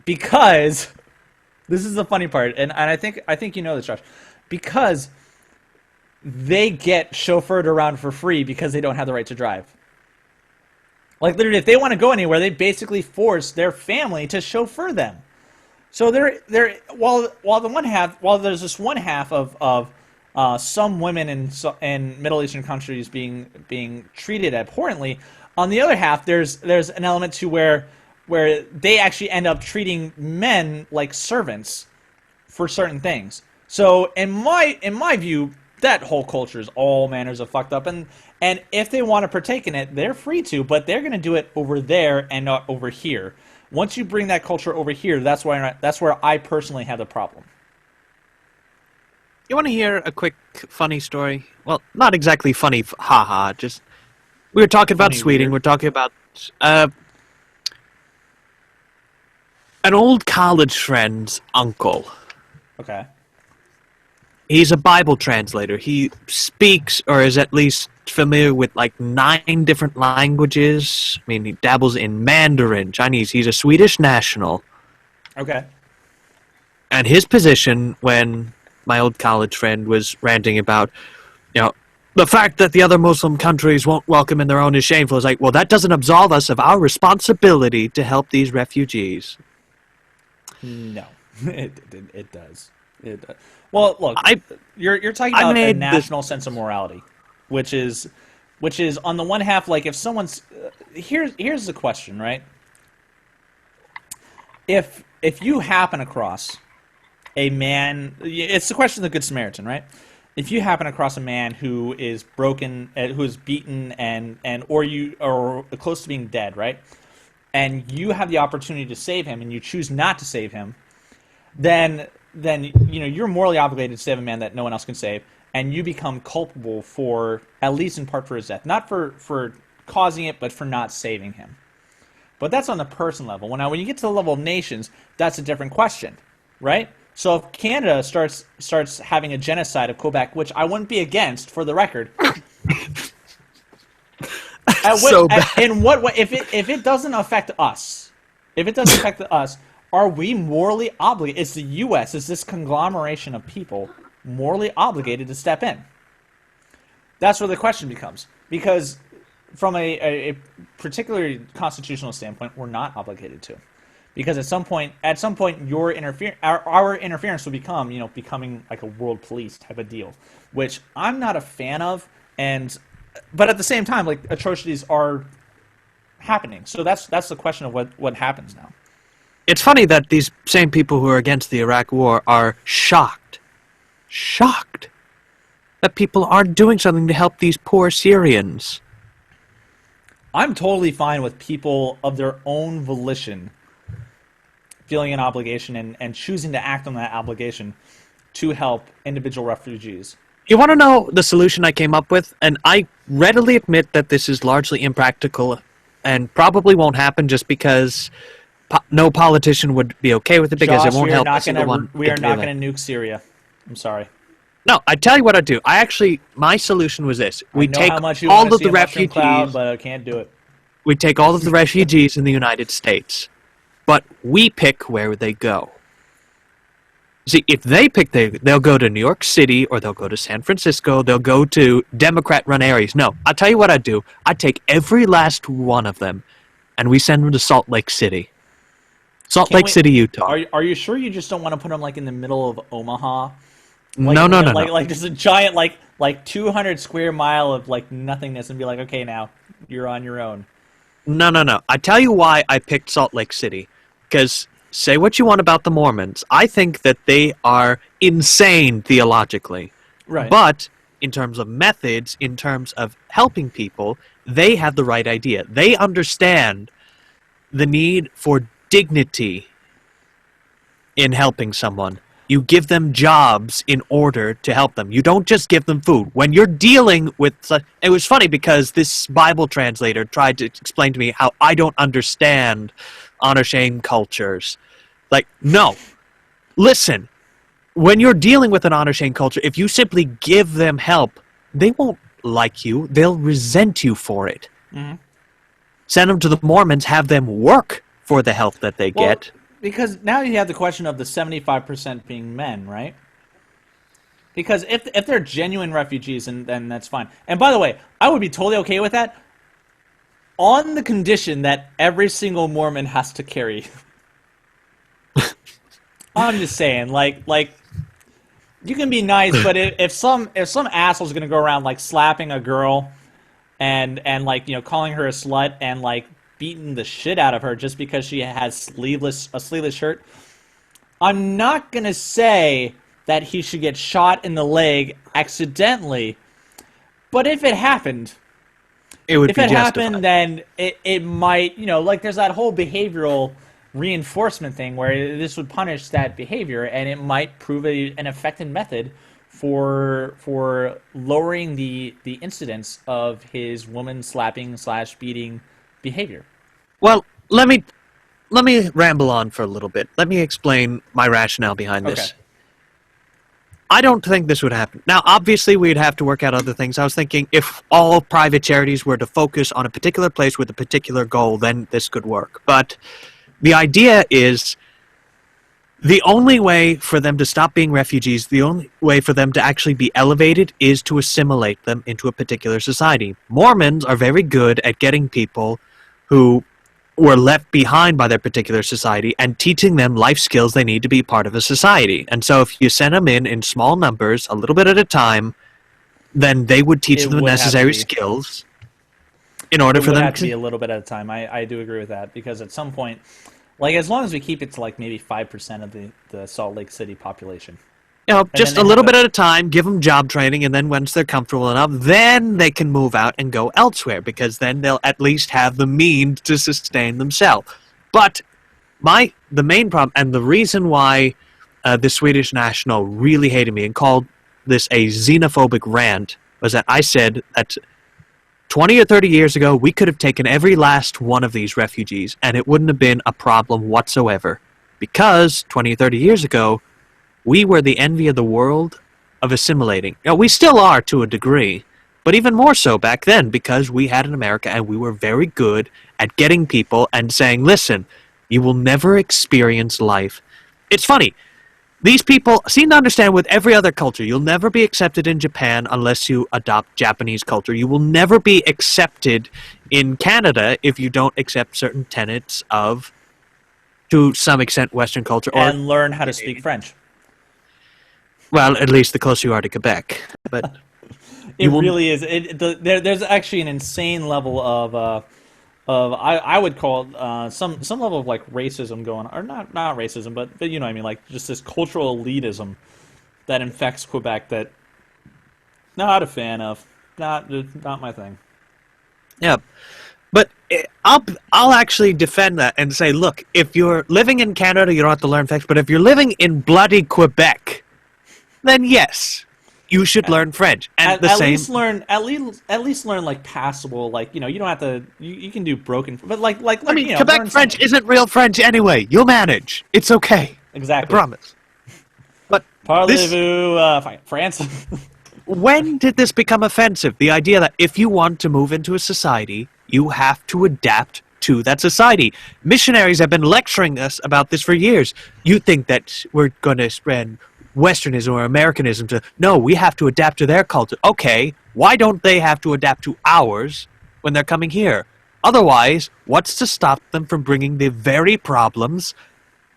[SPEAKER 1] because this is the funny part, and I think you know this, Josh, because they get chauffeured around for free because they don't have the right to drive. Like, literally, if they want to go anywhere, they basically force their family to chauffeur them. So while there's this one half of some women in Middle Eastern countries being treated abhorrently. On the other half, there's an element to where they actually end up treating men like servants for certain things. So in my view, that whole culture is all manners of fucked up, and if they want to partake in it, they're free to, but they're going to do it over there and not over here. Once you bring that culture over here, that's where I personally have the problem.
[SPEAKER 2] You want to hear a quick funny story? Well, not exactly funny, haha. Just we were talking about
[SPEAKER 1] Funny
[SPEAKER 2] Sweden.
[SPEAKER 1] weird.
[SPEAKER 2] We're talking about uh, an old college friend's uncle.
[SPEAKER 1] Okay.
[SPEAKER 2] He's a Bible translator. He speaks, or is at least familiar with, like 9 different languages. I mean, he dabbles in Mandarin, Chinese. He's a Swedish national.
[SPEAKER 1] Okay.
[SPEAKER 2] And his position when my old college friend was ranting about, you know, the fact that the other Muslim countries won't welcome in their own is shameful. Is like, well, that doesn't absolve us of our responsibility to help these refugees.
[SPEAKER 1] No, it does. It does. Well, look,
[SPEAKER 2] I
[SPEAKER 1] you're talking
[SPEAKER 2] I
[SPEAKER 1] about a
[SPEAKER 2] made
[SPEAKER 1] national sense of morality, which is on the one half, like if someone's here's the question, right? If you happen across a man, it's the question of the Good Samaritan, right? If you happen across a man who is broken, who is beaten, and or close to being dead, right? And you have the opportunity to save him, and you choose not to save him, then you're morally obligated to save a man that no one else can save, and you become culpable for, at least in part, for his death, not for causing it, but for not saving him. But that's on the person level. Now, when you get to the level of nations, that's a different question, right? So if Canada starts having a genocide of Quebec, which I wouldn't be against, for the record,
[SPEAKER 2] So bad.
[SPEAKER 1] in what way? If it doesn't affect us, are we morally obligated? Is the U.S. is this conglomeration of people morally obligated to step in? That's where the question becomes, because from a particularly constitutional standpoint, we're not obligated to, because at some point, our interference will becoming like a world police type of deal, which I'm not a fan of, but at the same time, like, atrocities are happening. So that's the question of what happens now.
[SPEAKER 2] It's funny that these same people who are against the Iraq War are shocked that people aren't doing something to help these poor Syrians.
[SPEAKER 1] I'm totally fine with people of their own volition feeling an obligation and choosing to act on that obligation to help individual refugees.
[SPEAKER 2] You want to know the solution I came up with? And I readily admit that this is largely impractical and probably won't happen just because no politician would be okay with it because
[SPEAKER 1] Josh,
[SPEAKER 2] it won't help a single one.
[SPEAKER 1] we are not going to nuke Syria. I'm sorry.
[SPEAKER 2] No, I tell you what I'd do. My solution was this. We
[SPEAKER 1] I know
[SPEAKER 2] take
[SPEAKER 1] how much you
[SPEAKER 2] all
[SPEAKER 1] want to
[SPEAKER 2] of
[SPEAKER 1] see
[SPEAKER 2] the
[SPEAKER 1] a mushroom
[SPEAKER 2] refugees.
[SPEAKER 1] cloud, but I can't do it.
[SPEAKER 2] We take all of the refugees in the United States, but we pick where they go. See, if they pick, they'll go to New York City or they'll go to San Francisco. They'll go to Democrat-run areas. No, I'll tell you what I'd do. I'd take every last one of them, and we send them to Salt Lake City. City, Utah.
[SPEAKER 1] Are you sure you just don't want to put them like in the middle of Omaha?
[SPEAKER 2] No.
[SPEAKER 1] Like just a giant like 200 square mile of like nothingness, and be like, okay, now you're on your own.
[SPEAKER 2] No. I tell you why I picked Salt Lake City. Because say what you want about the Mormons, I think that they are insane theologically.
[SPEAKER 1] Right.
[SPEAKER 2] But in terms of methods, in terms of helping people, they have the right idea. They understand the need for dignity in helping someone. You give them jobs in order to help them. You don't just give them food. When you're dealing with... It was funny because this Bible translator tried to explain to me how I don't understand honor-shame cultures. Like, no. Listen, when you're dealing with an honor-shame culture, if you simply give them help, they won't like you. They'll resent you for it.
[SPEAKER 1] Mm-hmm.
[SPEAKER 2] Send them to the Mormons, have them work for the help that they get.
[SPEAKER 1] Because now you have the question of the 75% being men, right? Because if they're genuine refugees, then that's fine. And by the way, I would be totally okay with that on the condition that every single Mormon has to carry. I'm just saying, like You can be nice, but if some asshole's gonna go around like slapping a girl and like calling her a slut and like beating the shit out of her just because she has sleeveless shirt, I'm not gonna say that he should get shot in the leg accidentally. But
[SPEAKER 2] It would
[SPEAKER 1] if
[SPEAKER 2] be
[SPEAKER 1] it
[SPEAKER 2] justified.
[SPEAKER 1] happened, then it might, like there's that whole behavioral reinforcement thing where this would punish that behavior, and it might prove an effective method for lowering the incidence of his woman slapping slash beating behavior.
[SPEAKER 2] Well, let me ramble on for a little bit. Let me explain my rationale behind
[SPEAKER 1] Okay.
[SPEAKER 2] this. I don't think this would happen. Now, obviously, we'd have to work out other things. I was thinking if all private charities were to focus on a particular place with a particular goal, then this could work. But the idea is the only way for them to stop being refugees, the only way for them to actually be elevated is to assimilate them into a particular society. Mormons are very good at getting people who were left behind by their particular society and teaching them life skills they need to be part of a society. And so if you send them in small numbers, a little bit at a time, then they would teach
[SPEAKER 1] It
[SPEAKER 2] them the
[SPEAKER 1] would have to
[SPEAKER 2] necessary
[SPEAKER 1] be.
[SPEAKER 2] skills in order
[SPEAKER 1] It
[SPEAKER 2] for
[SPEAKER 1] would
[SPEAKER 2] them
[SPEAKER 1] have to be
[SPEAKER 2] to...
[SPEAKER 1] a little bit at a time. I do agree with that because at some point, like as long as we keep it to like maybe 5% of the Salt Lake City population, and then
[SPEAKER 2] just
[SPEAKER 1] they
[SPEAKER 2] a
[SPEAKER 1] have
[SPEAKER 2] little bit at a time, give them job training, and then once they're comfortable enough, then they can move out and go elsewhere, because then they'll at least have the means to sustain themselves. But the main problem, and the reason why the Swedish national really hated me and called this a xenophobic rant, was that I said that 20 or 30 years ago, we could have taken every last one of these refugees, and it wouldn't have been a problem whatsoever. Because 20 or 30 years ago, we were the envy of the world of assimilating. Now, we still are to a degree, but even more so back then because we had an America and we were very good at getting people and saying, listen, you will never experience life. It's funny. These people seem to understand with every other culture. You'll never be accepted in Japan unless you adopt Japanese culture. You will never be accepted in Canada if you don't accept certain tenets of, to some extent, Western culture. Or,
[SPEAKER 1] and learn how to speak French.
[SPEAKER 2] well, at least the closer you are to Quebec. But
[SPEAKER 1] It
[SPEAKER 2] you will,
[SPEAKER 1] really is. There's actually an insane level of I would call it, some level of like racism going on, or not racism, but you know what I mean, like just this cultural elitism that infects Quebec that not a fan of, not my thing.
[SPEAKER 2] yeah. But I'll actually defend that and say, look, if you're living in Canada, you don't have to learn French. But if you're living in bloody Quebec, then yes, you should learn French. And
[SPEAKER 1] At,
[SPEAKER 2] the
[SPEAKER 1] at
[SPEAKER 2] same,
[SPEAKER 1] least learn at least learn like passable, like you don't have to you can do broken, but like
[SPEAKER 2] I
[SPEAKER 1] learn,
[SPEAKER 2] mean,
[SPEAKER 1] learn
[SPEAKER 2] Quebec French
[SPEAKER 1] something.
[SPEAKER 2] isn't real French anyway. You'll manage. It's okay. I
[SPEAKER 1] Exactly.
[SPEAKER 2] promise. But this,
[SPEAKER 1] Parlez-vous France?
[SPEAKER 2] when did this become offensive? The idea that if you want to move into a society, you have to adapt to that society. Missionaries have been lecturing us about this for years. You think that we're going to spread Westernism or Americanism to... No, we have to adapt to their culture. Okay, why don't they have to adapt to ours when they're coming here? Otherwise, what's to stop them from bringing the very problems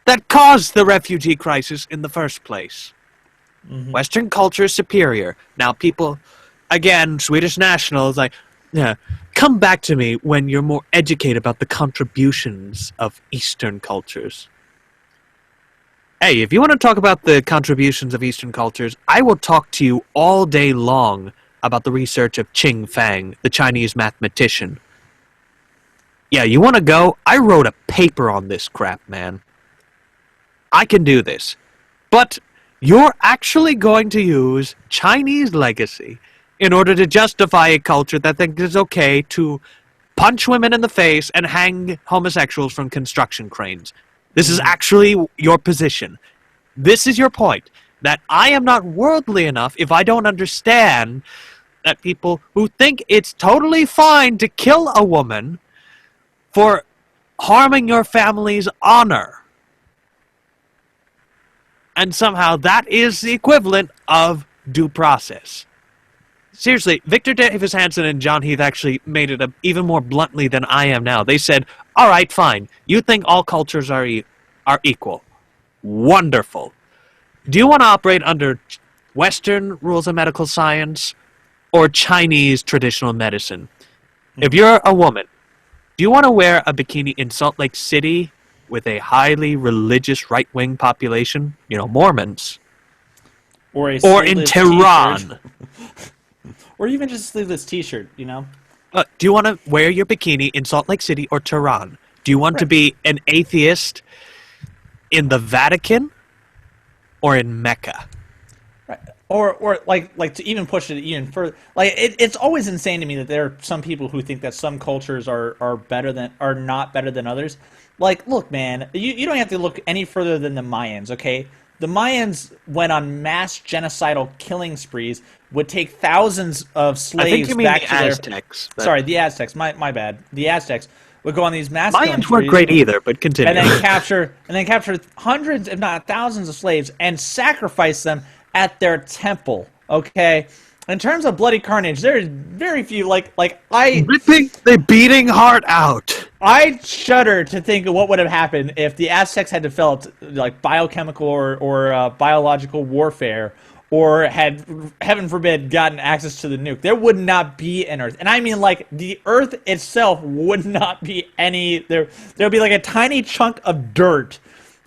[SPEAKER 2] that caused the refugee crisis in the first place? Western culture is superior. Now, people, again, Swedish nationals, like, yeah, come back to me when you're more educated about the contributions of Eastern cultures. Hey, if you want to talk about the contributions of Eastern cultures, I will talk to you all day long about the research of Qing Fang, the Chinese mathematician. Yeah, you want to go? I wrote a paper on this crap, man. I can do this. But you're actually going to use Chinese legacy in order to justify a culture that thinks it's okay to punch women in the face and hang homosexuals from construction cranes. This is actually your position. This is your point. That I am not worldly enough if I don't understand that people who think it's totally fine to kill a woman for harming your family's honor. And somehow that is the equivalent of due process. Seriously, Victor Davis Hanson and John Heath actually made it even more bluntly than I am now. They said, all right, fine. You think all cultures are equal. Wonderful. Do you want to operate under Western rules of medical science or Chinese traditional medicine. If you're a woman, do you want to wear a bikini in Salt Lake City with a highly religious right-wing population, Mormons,
[SPEAKER 1] Or a
[SPEAKER 2] or in
[SPEAKER 1] sleeveless
[SPEAKER 2] Tehran?
[SPEAKER 1] T-shirt. Or even just a sleeveless T-shirt,
[SPEAKER 2] Do you want to wear your bikini in Salt Lake City or Tehran? Do you want to
[SPEAKER 1] Right.
[SPEAKER 2] be an atheist in the Vatican or in Mecca?
[SPEAKER 1] Right. Or like to even push it even further, like it's always insane to me that there are some people who think that some cultures are not better than others. Like, look, man, you don't have to look any further than the Mayans, okay? The Mayans went on mass genocidal killing sprees, would take thousands of
[SPEAKER 2] I
[SPEAKER 1] slaves
[SPEAKER 2] think you mean
[SPEAKER 1] back
[SPEAKER 2] the
[SPEAKER 1] to their.
[SPEAKER 2] Aztecs. but-
[SPEAKER 1] Sorry, the Aztecs. My bad. The Aztecs would go on these mass killing
[SPEAKER 2] Mayans weren't
[SPEAKER 1] sprees
[SPEAKER 2] great either, but continue.
[SPEAKER 1] and then capture hundreds, if not thousands, of slaves and sacrifice them at their temple. Okay, in terms of bloody carnage, there's very few.
[SPEAKER 2] Ripping the beating heart out.
[SPEAKER 1] I shudder to think of what would have happened if the Aztecs had developed like biochemical or biological warfare, or had, heaven forbid, gotten access to the nuke. There would not be an Earth, and I mean like the Earth itself would not be any. There would be like a tiny chunk of dirt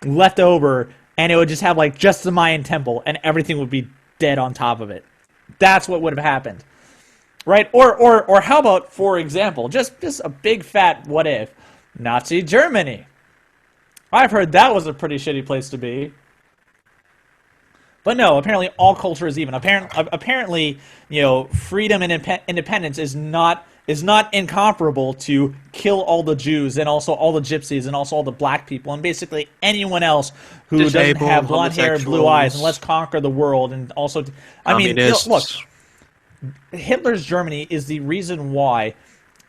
[SPEAKER 1] left over, and it would just have like just the Mayan temple, and everything would be dead on top of it. That's what would have happened. Right? Or how about, for example, just a big fat what if, Nazi Germany. I've heard that was a pretty shitty place to be. But no, apparently all culture is even. Apparently, freedom and independence is not incomparable to kill all the Jews and also all the gypsies and also all the black people and basically anyone else who
[SPEAKER 2] Disabled,
[SPEAKER 1] doesn't have blonde hair and blue eyes, and
[SPEAKER 2] homosexuals.
[SPEAKER 1] let's conquer the world. And also, I mean,
[SPEAKER 2] Communists.
[SPEAKER 1] look, Hitler's Germany is the reason why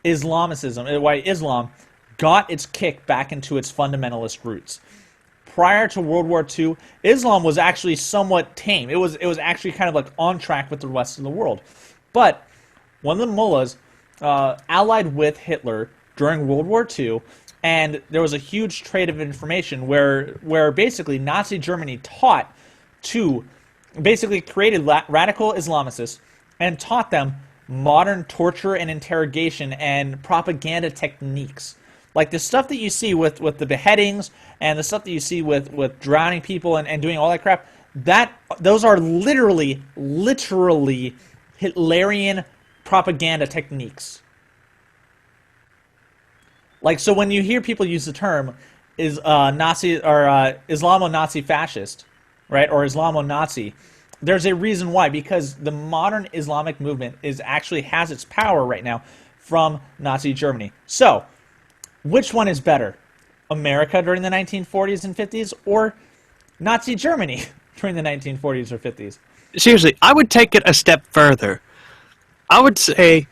[SPEAKER 1] why Islam got its kick back into its fundamentalist roots. Prior to World War II, Islam was actually somewhat tame. It was actually kind of like on track with the rest of the world. But one of the mullahs allied with Hitler during World War II, and there was a huge trade of information where basically Nazi Germany basically created radical Islamicists and taught them modern torture and interrogation and propaganda techniques. Like the stuff that you see with the beheadings and the stuff that you see with drowning people and doing all that crap, those are literally Hitlerian propaganda techniques. Like, so when you hear people use the term Nazi or Islamo-Nazi fascist, right, or Islamo-Nazi, there's a reason why, because the modern Islamic movement has its power right now from Nazi Germany. So, which one is better? America during the 1940s and 50s, or Nazi Germany during the 1940s or 50s?
[SPEAKER 2] Seriously, I would take it a step further. I would say,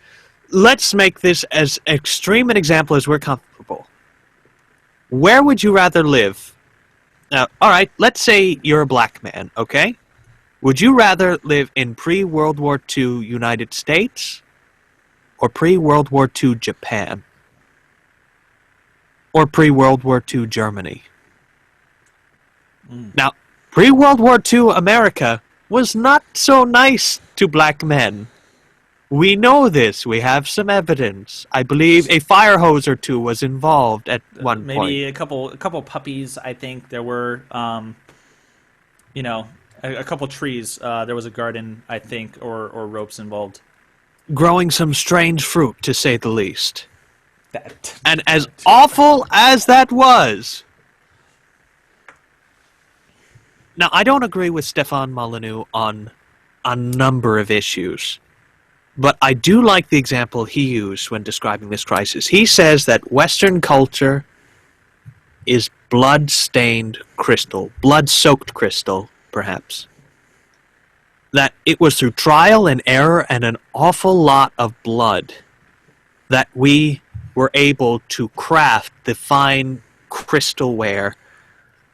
[SPEAKER 2] let's make this as extreme an example as we're comfortable. Where would you rather live? Now, all right, let's say you're a black man, okay? Would you rather live in pre-World War II United States or pre-World War II Japan? Or pre-World War II Germany? Now, pre-World War II America was not so nice to black men. We know this. We have some evidence. I believe a fire hose or two was involved at one point.
[SPEAKER 1] Maybe a couple puppies. I think there were, a couple trees. There was a garden, I think, or ropes involved.
[SPEAKER 2] Growing some strange fruit, to say the least.
[SPEAKER 1] That.
[SPEAKER 2] And as awful as that was... Now, I don't agree with Stefan Molyneux on a number of issues. But I do like the example he used when describing this crisis. He says that Western culture is blood-stained crystal, blood-soaked crystal, perhaps. That it was through trial and error and an awful lot of blood that we were able to craft the fine crystalware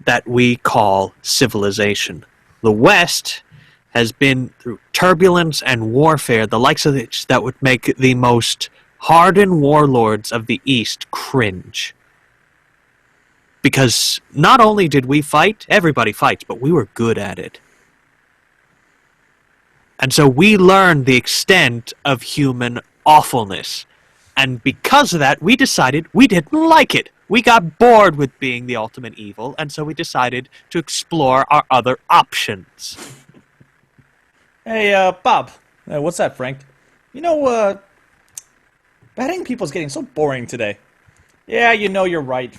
[SPEAKER 2] that we call civilization. The West has been through turbulence and warfare, the likes of which that would make the most hardened warlords of the East cringe. Because not only did we fight, everybody fights, but we were good at it. And so we learned the extent of human awfulness. And because of that, we decided we didn't like it. We got bored with being the ultimate evil, and so we decided to explore our other options.
[SPEAKER 1] Hey, Bob. What's that, Frank? You know, betting people's getting so boring today. Yeah, you know you're right.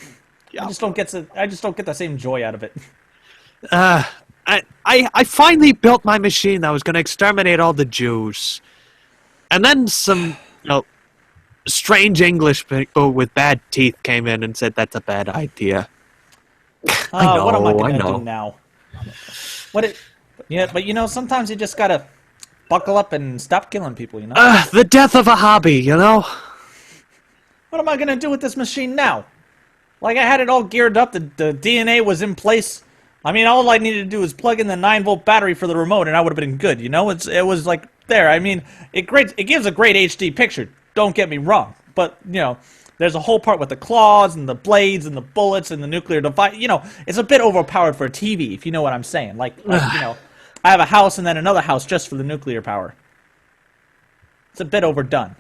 [SPEAKER 2] Yeah.
[SPEAKER 1] I just don't get the same joy out of it.
[SPEAKER 2] I finally built my machine that was going to exterminate all the Jews. And then some, strange English people with bad teeth came in and said that's a bad idea. I know,
[SPEAKER 1] What am I
[SPEAKER 2] I
[SPEAKER 1] gonna
[SPEAKER 2] know.
[SPEAKER 1] do now? Yeah, but sometimes you just gotta buckle up and stop killing people.
[SPEAKER 2] The death of a hobby,
[SPEAKER 1] What am I gonna do with this machine now? Like, I had it all geared up. The DNA was in place. I mean, all I needed to do was plug in the 9-volt battery for the remote, and I would have been good. It was like there. I mean, it gives a great HD picture. Don't get me wrong, but there's a whole part with the claws and the blades and the bullets and the nuclear device. It's a bit overpowered for a TV, if you know what I'm saying. I have a house and then another house just for the nuclear power. It's a bit overdone.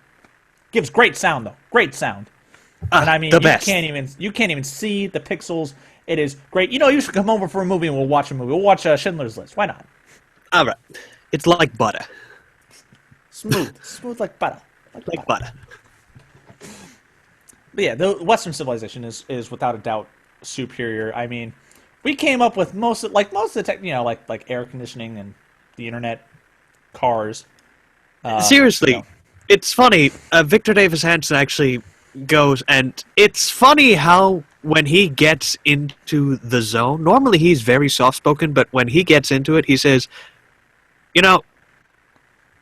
[SPEAKER 1] Gives great sound though, great sound. And I mean,
[SPEAKER 2] the best.
[SPEAKER 1] you can't even see the pixels. It is great. You should come over for a movie and we'll watch a movie. We'll watch Schindler's List. Why not?
[SPEAKER 2] All right. It's like butter.
[SPEAKER 1] Smooth like butter.
[SPEAKER 2] Like butter.
[SPEAKER 1] But yeah, the Western civilization is without a doubt superior. I mean, we came up with most of the tech, like air conditioning and the internet, cars.
[SPEAKER 2] Seriously, it's funny. Victor Davis Hanson actually goes, and it's funny how when he gets into the zone, normally he's very soft-spoken, but when he gets into it, he says,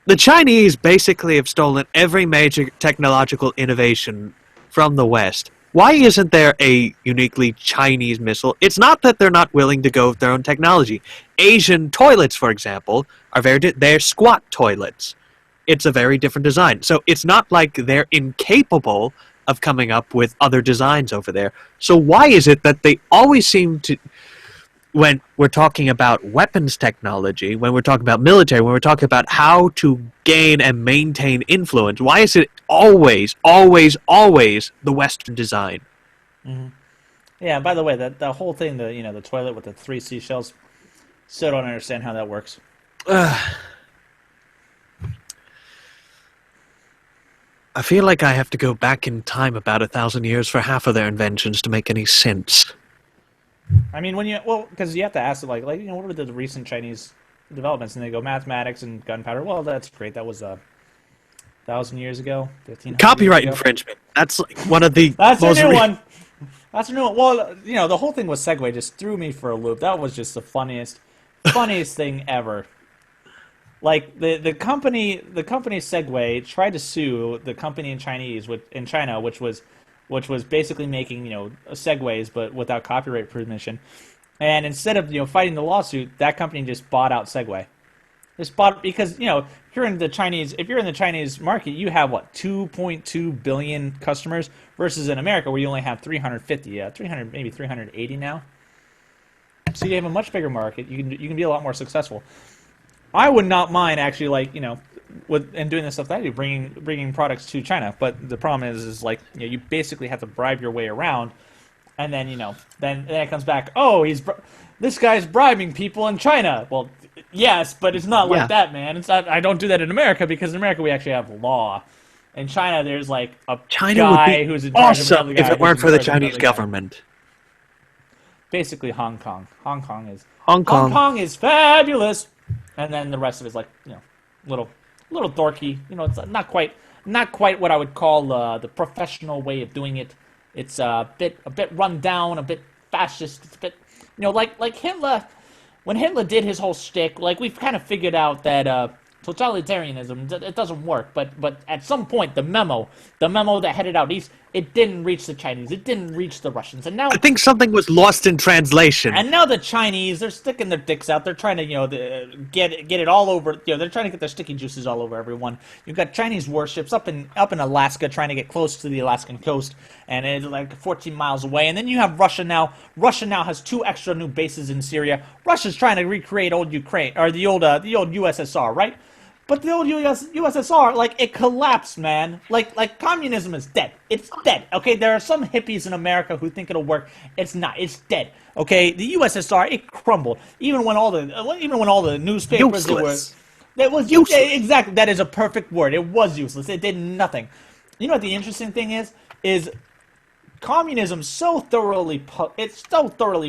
[SPEAKER 2] the Chinese basically have stolen every major technological innovation from the West. Why isn't there a uniquely Chinese missile? It's not that they're not willing to go with their own technology. Asian toilets, for example, they're squat toilets. It's a very different design. So it's not like they're incapable of coming up with other designs over there. So why is it that they always seem to, when we're talking about weapons technology, when we're talking about military, when we're talking about how to gain and maintain influence, why is it always, always, always the Western design?
[SPEAKER 1] Mm-hmm. Yeah. By the way, the whole thing, the toilet with the 3 seashells, still don't understand how that works.
[SPEAKER 2] I feel like I have to go back in time about 1,000 years for half of their inventions to make any sense.
[SPEAKER 1] I mean, because you have to ask, what are the recent Chinese developments? And they go mathematics and gunpowder. Well, that's great. That was 1,000 years ago, 1,500
[SPEAKER 2] Copyright
[SPEAKER 1] years ago.
[SPEAKER 2] infringement. That's like one of the
[SPEAKER 1] That's
[SPEAKER 2] most
[SPEAKER 1] a new one. That's a new one. Well, the whole thing with Segway just threw me for a loop. That was just the funniest thing ever. Like the company Segway tried to sue the company in China, which was basically making Segways but without copyright permission. And instead of fighting the lawsuit, that company just bought out Segway. Just bought because if you're in the Chinese market, you have 2.2 billion customers versus in America where you only have 300 maybe 380 now. So you have a much bigger market. You can be a lot more successful. I would not mind actually doing the stuff that I do, bringing products to China. But the problem is you basically have to bribe your way around, and then then it comes back. Oh, this guy's bribing people in China. Well, yes, but it's not like that, man. It's not. I don't do that in America because in America we actually have law. In China, there's a
[SPEAKER 2] China
[SPEAKER 1] guy
[SPEAKER 2] would be
[SPEAKER 1] who's in charge of
[SPEAKER 2] awesome
[SPEAKER 1] another guy
[SPEAKER 2] if it
[SPEAKER 1] who's
[SPEAKER 2] weren't
[SPEAKER 1] in
[SPEAKER 2] for the
[SPEAKER 1] charge of
[SPEAKER 2] Chinese
[SPEAKER 1] another guy.
[SPEAKER 2] government.
[SPEAKER 1] Basically, Hong Kong. Hong Kong is fabulous. And then the rest of it is little dorky. It's not quite what I would call the professional way of doing it. It's a bit run down, a bit fascist. It's a bit like Hitler. When Hitler did his whole shtick, we've kind of figured out that totalitarianism it doesn't work. But at some point, the memo that headed out east, it didn't reach the Chinese. It didn't reach the Russians. And now
[SPEAKER 2] I think something was lost in translation.
[SPEAKER 1] And now the Chinese, they're sticking their dicks out. They're trying to, get it all over. They're trying to get their sticky juices all over everyone. You've got Chinese warships up in Alaska trying to get close to the Alaskan coast, and it's 14 miles away. And then you have Russia now. Russia now has 2 extra new bases in Syria. Russia's trying to recreate old Ukraine or the old USSR, right? But the old USSR, like, it collapsed, man. Like communism is dead. It's dead. Okay, there are some hippies in America who think it'll work. It's not. It's dead. Okay, the USSR, it crumbled. Even when all the newspapers
[SPEAKER 2] Useless.
[SPEAKER 1] it was
[SPEAKER 2] Useless.
[SPEAKER 1] exactly, that is a perfect word. It was useless. It did nothing. You know what the interesting thing is communism so thoroughly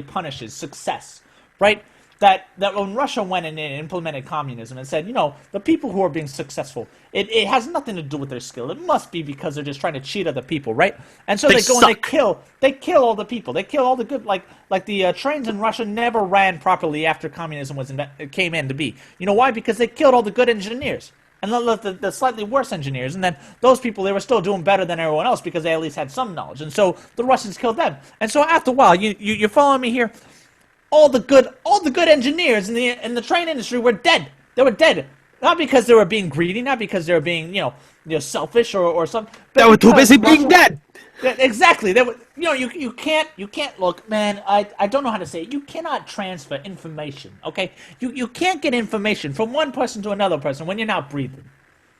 [SPEAKER 1] punishes success, right? That when Russia went in and implemented communism and said, the people who are being successful, it has nothing to do with their skill. It must be because they're just trying to cheat other people, right? And so they go and they kill all the people. They kill all the good, like the trains in Russia never ran properly after communism came in to be. You know why? Because they killed all the good engineers and left the slightly worse engineers, and then those people, they were still doing better than everyone else because they at least had some knowledge. And so the Russians killed them. And so after a while, you're following me here. All the good engineers in the train industry were dead. They were dead, not because they were being greedy, not because they were being selfish or something.
[SPEAKER 2] They were too busy being dead.
[SPEAKER 1] Exactly. They were, you can't look, man. I don't know how to say it. You cannot transfer information. Okay, you can't get information from one person to another person when you're not breathing,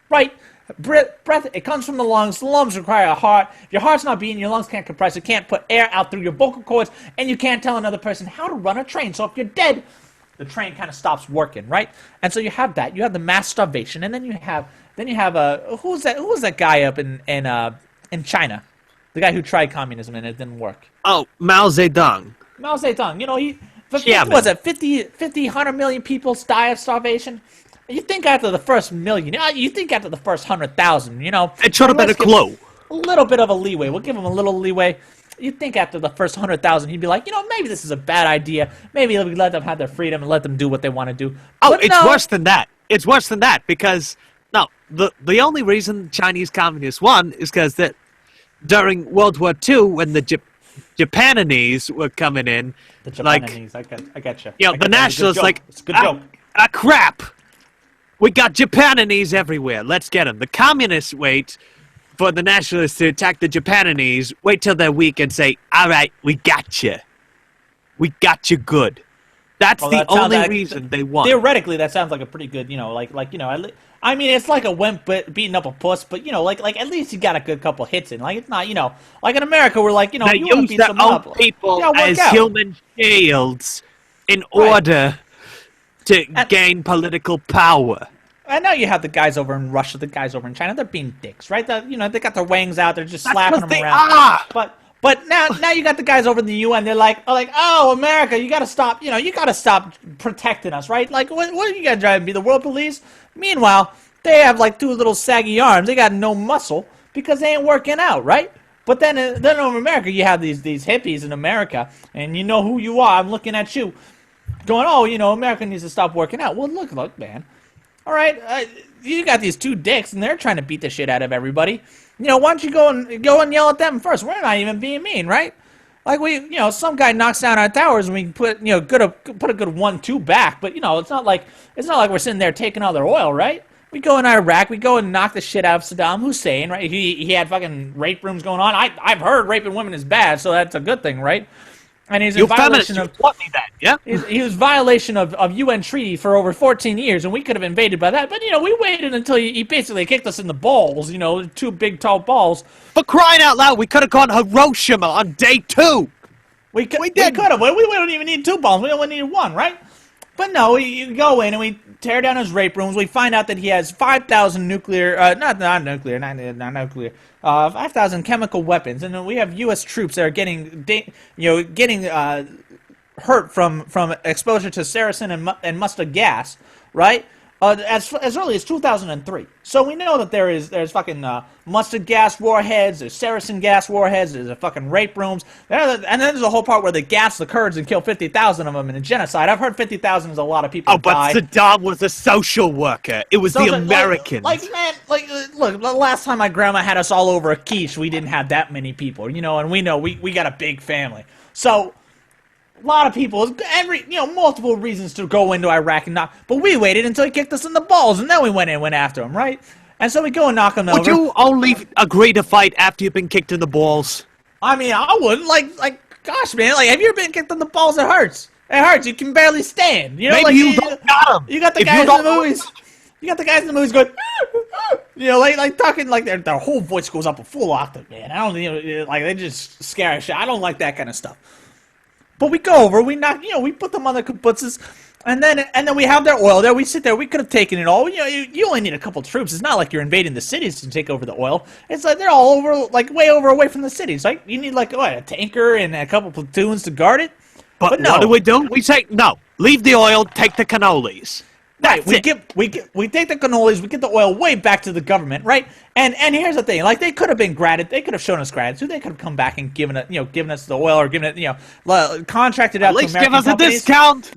[SPEAKER 1] right? Breath, it comes from the lungs. The lungs require a heart. If your heart's not beating, your lungs can't compress. It can't put air out through your vocal cords, and you can't tell another person how to run a train. So if you're dead, the train kind of stops working, right? And so you have that. You have the mass starvation, and then you have who's that guy up in China, the guy who tried communism and it didn't work.
[SPEAKER 2] Oh, Mao Zedong.
[SPEAKER 1] Mao Zedong.
[SPEAKER 2] Man.
[SPEAKER 1] 50, 100 million people die of starvation. You think after the first million, you think after the first 100,000,
[SPEAKER 2] It should have been a clue.
[SPEAKER 1] A little bit of a leeway. We'll give him a little leeway. You think after the first 100,000, he'd be like, maybe this is a bad idea. Maybe we let them have their freedom and let them do what they want to do.
[SPEAKER 2] Oh,
[SPEAKER 1] But
[SPEAKER 2] it's
[SPEAKER 1] no.
[SPEAKER 2] worse than that. It's worse than that because the only reason Chinese communists won is because that during World War II, when the Japanese were coming in,
[SPEAKER 1] The
[SPEAKER 2] like
[SPEAKER 1] Japanese, I get you.
[SPEAKER 2] the nationalists, like,
[SPEAKER 1] It's a good joke.
[SPEAKER 2] crap. We got Japanese everywhere. Let's get them. The communists wait for the nationalists to attack the Japanese, wait till they're weak and say, all right, we got you. We got you good. That's
[SPEAKER 1] Well,
[SPEAKER 2] the
[SPEAKER 1] that sounds
[SPEAKER 2] only
[SPEAKER 1] like-
[SPEAKER 2] reason they won.
[SPEAKER 1] Theoretically, that sounds like a pretty good, I mean, it's like a wimp beating up a puss, but, like at least you got a good couple hits in. Like, it's not, like in America, we're like,
[SPEAKER 2] They
[SPEAKER 1] you want to
[SPEAKER 2] use
[SPEAKER 1] beat
[SPEAKER 2] their
[SPEAKER 1] someone
[SPEAKER 2] own
[SPEAKER 1] up.
[SPEAKER 2] people
[SPEAKER 1] Yeah, work
[SPEAKER 2] as
[SPEAKER 1] out.
[SPEAKER 2] human shields in
[SPEAKER 1] Right.
[SPEAKER 2] order to gain political power.
[SPEAKER 1] I know you have the guys over in Russia, the guys over in China. They're being dicks, right? They got their wangs out. They're just
[SPEAKER 2] That's
[SPEAKER 1] slapping
[SPEAKER 2] 'cause
[SPEAKER 1] them
[SPEAKER 2] they
[SPEAKER 1] around.
[SPEAKER 2] are.
[SPEAKER 1] But now you got the guys over in the UN. They're like, oh, America, you got to stop. You got to stop protecting us, right? Like, what are you guys trying to be, the world police? Meanwhile, they have like two little saggy arms. They got no muscle because they ain't working out, right? But then over in America, you have these hippies in America, and you know who you are. I'm looking at you, going, oh, America needs to stop working out. Well, look, man. All right, you got these two dicks, and they're trying to beat the shit out of everybody. Why don't you go and yell at them first? We're not even being mean, right? Like some guy knocks down our towers, and we put a good 1-2 back. But it's not like we're sitting there taking all their oil, right? We go in Iraq, we go and knock the shit out of Saddam Hussein, right? He had fucking rape rooms going on. I've heard raping women is bad, so that's a good thing, right? And he's in violation of.
[SPEAKER 2] taught me that, yeah?
[SPEAKER 1] He was violation of UN treaty for over 14 years, and we could have invaded by that. But, we waited until he basically kicked us in the balls, two big, tall balls.
[SPEAKER 2] For crying out loud, we could have gone Hiroshima on day 2.
[SPEAKER 1] We could
[SPEAKER 2] did.
[SPEAKER 1] have. We don't even need 2 balls. We only need 1, right? But no, you go in and we tear down his rape rooms. We find out that he has 5,000 nuclear, 5,000 chemical weapons, and then we have U.S. troops that are getting hurt from exposure to sarin and mustard gas, right? As early as 2003. So we know that there's fucking mustard gas warheads, there's sarin gas warheads, there's fucking rape rooms, and then there's a whole part where they gas the Kurds and kill 50,000 of them in a genocide. I've heard 50,000 is a lot of people.
[SPEAKER 2] Oh, but Saddam was a social worker. It was the Americans.
[SPEAKER 1] Man, look, the last time my grandma had us all over a quiche, we didn't have that many people, and we know we got a big family. So a lot of people, multiple reasons to go into Iraq and knock, but we waited until he kicked us in the balls, and then we went after him, right? And so we go and knock him over.
[SPEAKER 2] Would you only agree to fight after you've been kicked in the balls?
[SPEAKER 1] I mean, I wouldn't. Gosh, man, have you ever been kicked in the balls? It hurts. It hurts. You can barely stand.
[SPEAKER 2] Maybe you don't got him.
[SPEAKER 1] You got the
[SPEAKER 2] If
[SPEAKER 1] guys
[SPEAKER 2] you
[SPEAKER 1] in the
[SPEAKER 2] don't-
[SPEAKER 1] movies. You got the guys in the movies going, like talking like their whole voice goes up a full octave, man. I don't, like they just scare shit. I don't like that kind of stuff. But we go over, we knock, we put them on the kibbutzes, and then we have their oil there. We sit there. We could have taken it all. You only need a couple troops. It's not like you're invading the cities to take over the oil. It's like they're all over, like way over away from the cities. Like you need like a tanker and a couple platoons to guard it.
[SPEAKER 2] But
[SPEAKER 1] no.
[SPEAKER 2] What do? We say no. Leave the oil. Take the cannolis.
[SPEAKER 1] Right, we take the cannolis, we get the oil way back to the government, right? And here's the thing, like they could have been gratitude, they could have shown us gratitude, they could have come back and given us the oil or given it, contracted out to American companies. At least give us a
[SPEAKER 2] discount.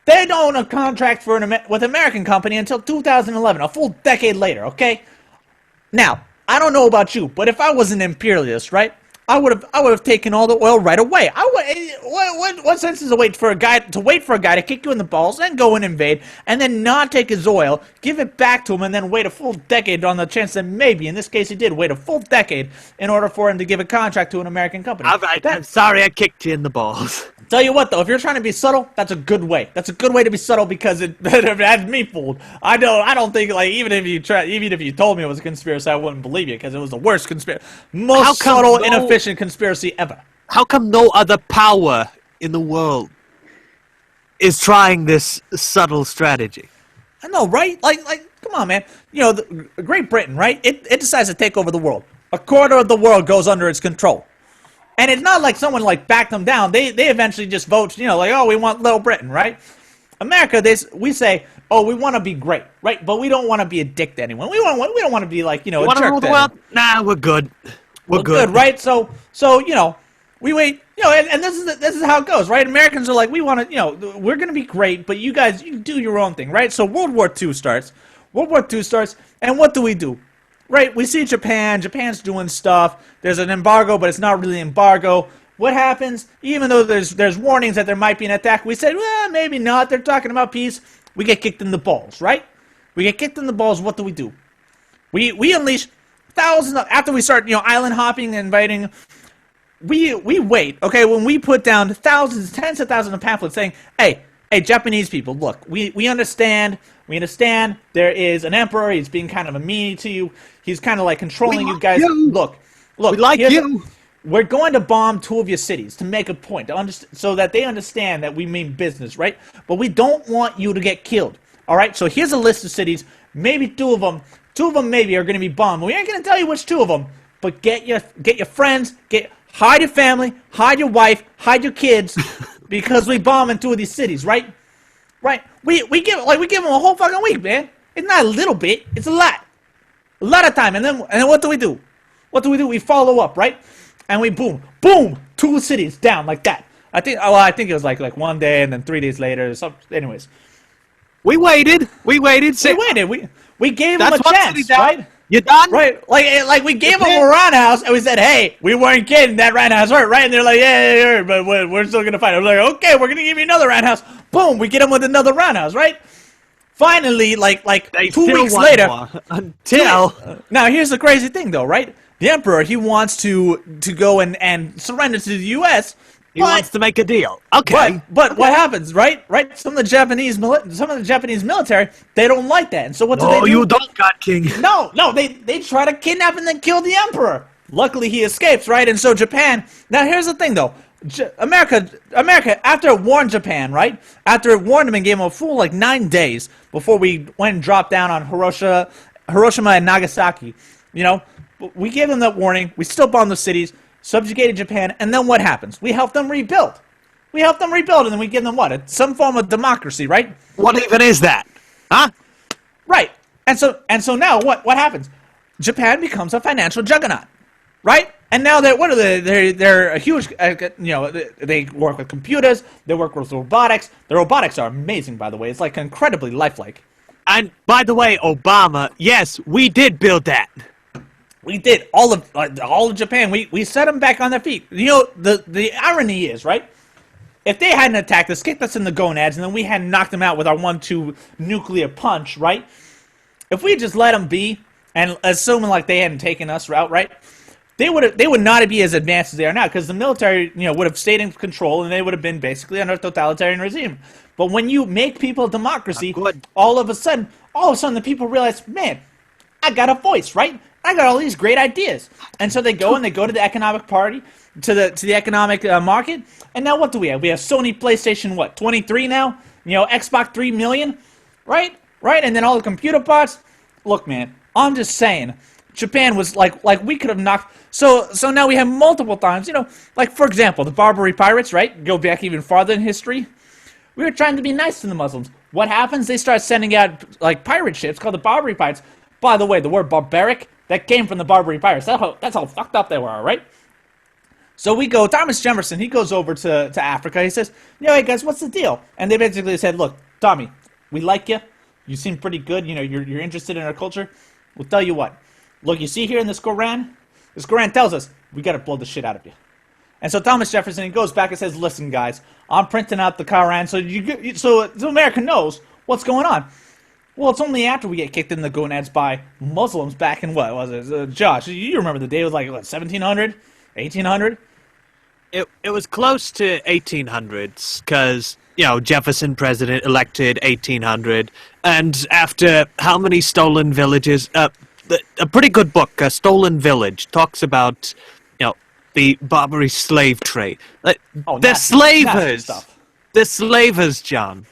[SPEAKER 1] They don't own a contract with an American company until 2011, a full decade later, okay? Now, I don't know about you, but if I was an imperialist, right? I would have taken all the oil right away. What sense is it wait for a guy to kick you in the balls and go and invade and then not take his oil, give it back to him, and then wait a full decade on the chance that maybe, in this case he did, wait a full decade in order for him to give a contract to an American company.
[SPEAKER 2] All right, I'm sorry I kicked you in the balls.
[SPEAKER 1] Tell you what though, if you're trying to be subtle, that's a good way. That's a good way to be subtle because it has me fooled. I don't think like even if you told me it was a conspiracy, I wouldn't believe you because it was the worst conspiracy, most subtle, inefficient conspiracy ever.
[SPEAKER 2] How come no other power in the world is trying this subtle strategy?
[SPEAKER 1] I know, right? Like, come on, man. Great Britain, right? It decides to take over the world. A quarter of the world goes under its control. And it's not like someone like backed them down. They eventually just vote, oh, we want Little Britain, right? America, we say, oh, we want to be great, right? But we don't want to be a dick to anyone. We don't want to be like, a jerk to anyone.
[SPEAKER 2] Nah, we're good. We're good,
[SPEAKER 1] right? So we wait, and this is how it goes, right? Americans are like, we want to, we're going to be great, but you guys, you do your own thing, right? So World War II starts, and what do? Right, we see Japan's doing stuff, there's an embargo, but it's not really an embargo. What happens? Even though there's warnings that there might be an attack, we said, well, maybe not, they're talking about peace. We get kicked in the balls, right? We get kicked in the balls, what do? We unleash thousands of, after we start, island hopping and invading, we wait, okay, when we put down thousands, tens of thousands of pamphlets saying, hey, Japanese people, look, we understand there is an emperor, he's being kind of a meanie to you, he's kind of like controlling you guys. Look,
[SPEAKER 2] we like you.
[SPEAKER 1] We're going to bomb 2 of your cities to make a point, so that they understand that we mean business, right? But we don't want you to get killed, all right? So here's a list of cities, maybe 2 of them maybe are going to be bombed. We ain't going to tell you which 2 of them, but get your friends, hide your family, hide your wife, hide your kids, because we bomb in 2 of these cities, right? Right? We give them a whole fucking week, man. It's not a little bit, it's a lot of time. And then what do? We follow up, right? And we boom, 2 cities down like that. I think it was like 1 day and then 3 days later. Anyways,
[SPEAKER 2] we waited.
[SPEAKER 1] We gave them a chance, right?
[SPEAKER 2] You done?
[SPEAKER 1] Right, like we gave them a roundhouse, and we said, hey, we weren't kidding, that roundhouse hurt, right? And they're like, yeah, but we're still going to fight. I'm like, okay, we're going to give you another roundhouse. Boom, we get them with another roundhouse, right? Finally, like 2 weeks later,
[SPEAKER 2] until...
[SPEAKER 1] Now, here's the crazy thing, though, right? The Emperor, he wants to go and surrender to the U.S.,
[SPEAKER 2] He wants to make a deal. Okay.
[SPEAKER 1] But what happens, right? Some of the Japanese military, they don't like that. And so what do they do?
[SPEAKER 2] Oh, you don't, God King.
[SPEAKER 1] No, they try to kidnap and then kill the Emperor. Luckily, he escapes, right? And so Japan... Now, here's the thing, though. America, after it warned Japan, right? After it warned them and gave them a full, 9 days before we went and dropped down on Hiroshima and Nagasaki, we gave them that warning. We still bombed the cities, subjugated Japan, and then what happens? We help them rebuild. And then we give them what? Some form of democracy, right?
[SPEAKER 2] What even is that? Huh?
[SPEAKER 1] Right. And so now what happens? Japan becomes a financial juggernaut, right? And now they're a huge, they work with computers, they work with robotics. The robotics are amazing, by the way. It's incredibly lifelike.
[SPEAKER 2] And by the way, Obama, yes, we did build that.
[SPEAKER 1] We did all of Japan. We set them back on their feet. The irony is, right? If they hadn't attacked us, kicked us in the gonads, and then we hadn't knocked them out with our 1-2 nuclear punch, right? If we just let them be, and assuming they hadn't taken us out, right? They would not be as advanced as they are now, because the military, would have stayed in control, and they would have been basically under a totalitarian regime. But when you make people a democracy, all of a sudden, all of a sudden the people realize, man, I got a voice, right? I got all these great ideas. And so they go to the economic party, to the economic market. And now what do we have? We have Sony PlayStation, what, 23 now? Xbox 3 million, right? Right? And then all the computer parts. Look, man, I'm just saying, Japan was like we could have knocked. So now we have multiple times, like for example, the Barbary Pirates, right? Go back even farther in history. We were trying to be nice to the Muslims. What happens? They start sending out like pirate ships called the Barbary Pirates. By the way, the word barbaric, that came from the Barbary Pirates. That's how fucked up they were, right? So we go, Thomas Jefferson, he goes over to Africa. He says, hey guys, what's the deal? And they basically said, look, Tommy, we like you. You seem pretty good. You're interested in our culture. We'll tell you what. Look, you see here in this Quran tells us we got to blow the shit out of you. And so Thomas Jefferson, he goes back and says, listen, guys, I'm printing out the Quran so America knows what's going on. Well, it's only after we get kicked in the gonads by Muslims back in, what was it? Josh, you remember the day it was like, what, 1700? 1800?
[SPEAKER 2] It was close to 1800s, because, Jefferson president elected 1800, and after how many stolen villages, a pretty good book, A Stolen Village, talks about, the Barbary slave trade. They're slavers! They're slavers, John.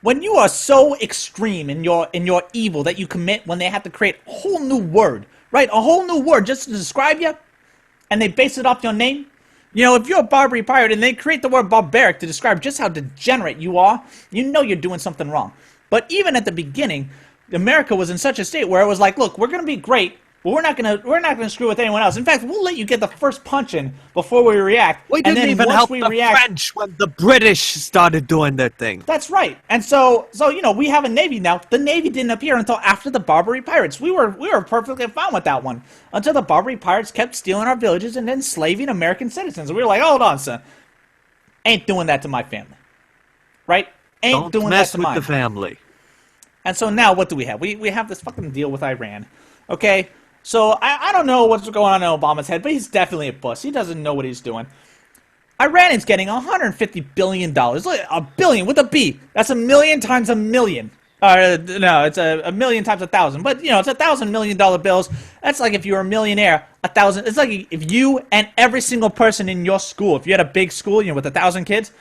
[SPEAKER 1] When you are so extreme in your evil that you commit, when they have to create a whole new word, right? A whole new word just to describe you, and they base it off your name. If you're a Barbary pirate and they create the word barbaric to describe just how degenerate you are, you're doing something wrong. But even at the beginning, America was in such a state where it was like, look, we're going to be great, but we're not gonna screw with anyone else. In fact, we'll let you get the first punch in before we react.
[SPEAKER 2] We didn't even help the French when the British started doing their thing.
[SPEAKER 1] That's right. And so we have a navy now. The navy didn't appear until after the Barbary Pirates. We were perfectly fine with that one until the Barbary Pirates kept stealing our villages and enslaving American citizens. And we were like, hold on, son, ain't doing that to my family, right? Ain't doing that to mine.
[SPEAKER 2] Don't mess with the family.
[SPEAKER 1] And so now what do we have? We have this fucking deal with Iran, okay? So, I don't know what's going on in Obama's head, but he's definitely a puss. He doesn't know what he's doing. Iran is getting $150 billion. Look, a billion with a B. That's a million times a million. No, it's a million times 1,000. But, it's $1,000 million bills. That's like if you're a millionaire, 1,000. It's like if you and every single person in your school, if you had a big school, with 1,000 kids,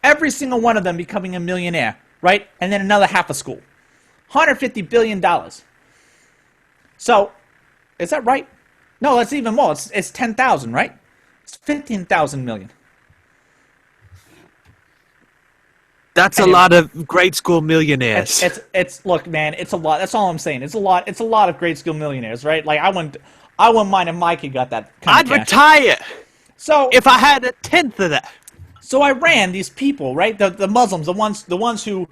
[SPEAKER 1] every single one of them becoming a millionaire, right? And then another half a school. $150 billion. So, is that right? No, that's even more. It's 10,000, right? It's 15,000 million.
[SPEAKER 2] That's a lot of grade school millionaires.
[SPEAKER 1] It's look, man, it's a lot. That's all I'm saying. It's a lot of grade school millionaires, right? Like I wouldn't mind if my kid got that kind of
[SPEAKER 2] I'd retire.
[SPEAKER 1] So
[SPEAKER 2] if I had a tenth of that.
[SPEAKER 1] So Iran, these people, right? The Muslims, the ones who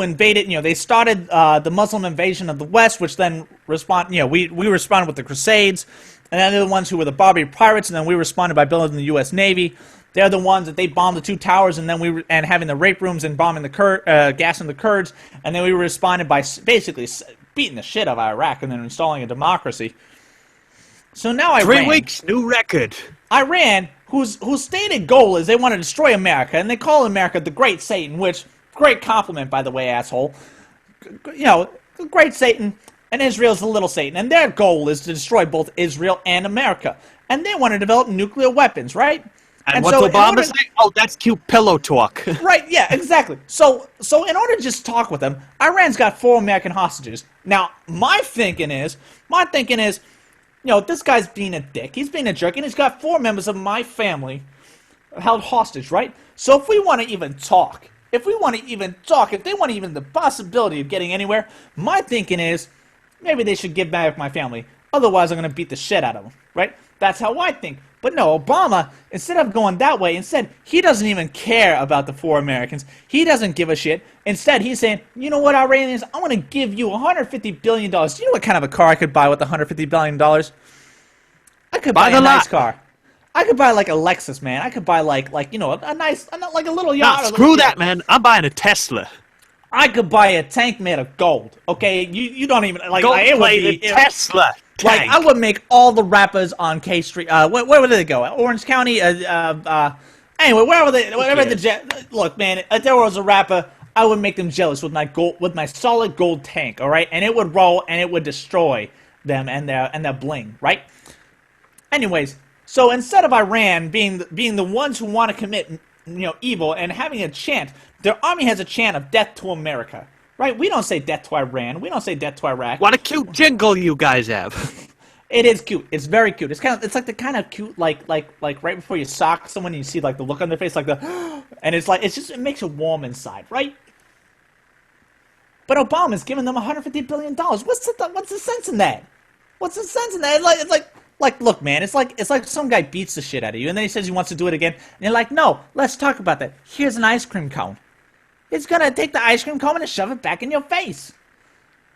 [SPEAKER 1] invaded, they started the Muslim invasion of the West, which then we responded with the Crusades, and then they're the ones who were the Barbary Pirates, and then we responded by building the U.S. Navy. They're the ones that they bombed the two towers, and then and having the rape rooms and bombing the gassing the Kurds, and then we responded by basically beating the shit out of Iraq and then installing a democracy. So now Iran,
[SPEAKER 2] 3 weeks, new record.
[SPEAKER 1] Iran, whose stated goal is they want to destroy America, and they call America the Great Satan, which great compliment, by the way, asshole. The Great Satan, and Israel's the Little Satan. And their goal is to destroy both Israel and America. And they want to develop nuclear weapons, right?
[SPEAKER 2] And what's Obama say? Oh, that's cute pillow talk.
[SPEAKER 1] Right, yeah, exactly. So in order to just talk with them, Iran's got 4 American hostages. Now, my thinking is, this guy's being a dick. He's being a jerk, and he's got 4 members of my family held hostage, right? So if we want to even talk, if they want even the possibility of getting anywhere, my thinking is maybe they should give back my family. Otherwise, I'm going to beat the shit out of them, right? That's how I think. But no, Obama, instead of going that way, he doesn't even care about the 4 Americans. He doesn't give a shit. Instead, he's saying, you know what, Iranians, I want to give you $150 billion. Do you know what kind of a car I could buy with $150 billion? I could buy a nice car. I could buy like a Lexus, man. I could buy like a nice, like a little yacht.
[SPEAKER 2] Nah, screw that, man. I'm buying a Tesla.
[SPEAKER 1] I could buy a tank made of gold. Okay, you don't even like.
[SPEAKER 2] Gold-plated Tesla tank.
[SPEAKER 1] Like I would make all the rappers on K Street. Where would they go? Orange County. Anyway, wherever the look, man. If there was a rapper, I would make them jealous with my solid gold tank, all right? And it would roll and it would destroy them and their bling, right? Anyways, so instead of Iran being the ones who want to commit evil and having a chant, their army has a chant of death to America, right? We don't say death to Iran. We don't say death to Iraq.
[SPEAKER 2] What a cute jingle you guys have.
[SPEAKER 1] It is cute. It's very cute. It's like the kind of cute like right before you sock someone and you see like the look on their face like the and it makes you warm inside, right? But Obama's giving them $150 billion. What's the sense in that? What's the sense in that? It's like look, man, it's like some guy beats the shit out of you and then he says he wants to do it again and you're like, no, let's talk about that. Here's an ice cream cone. It's gonna take the ice cream cone and shove it back in your face.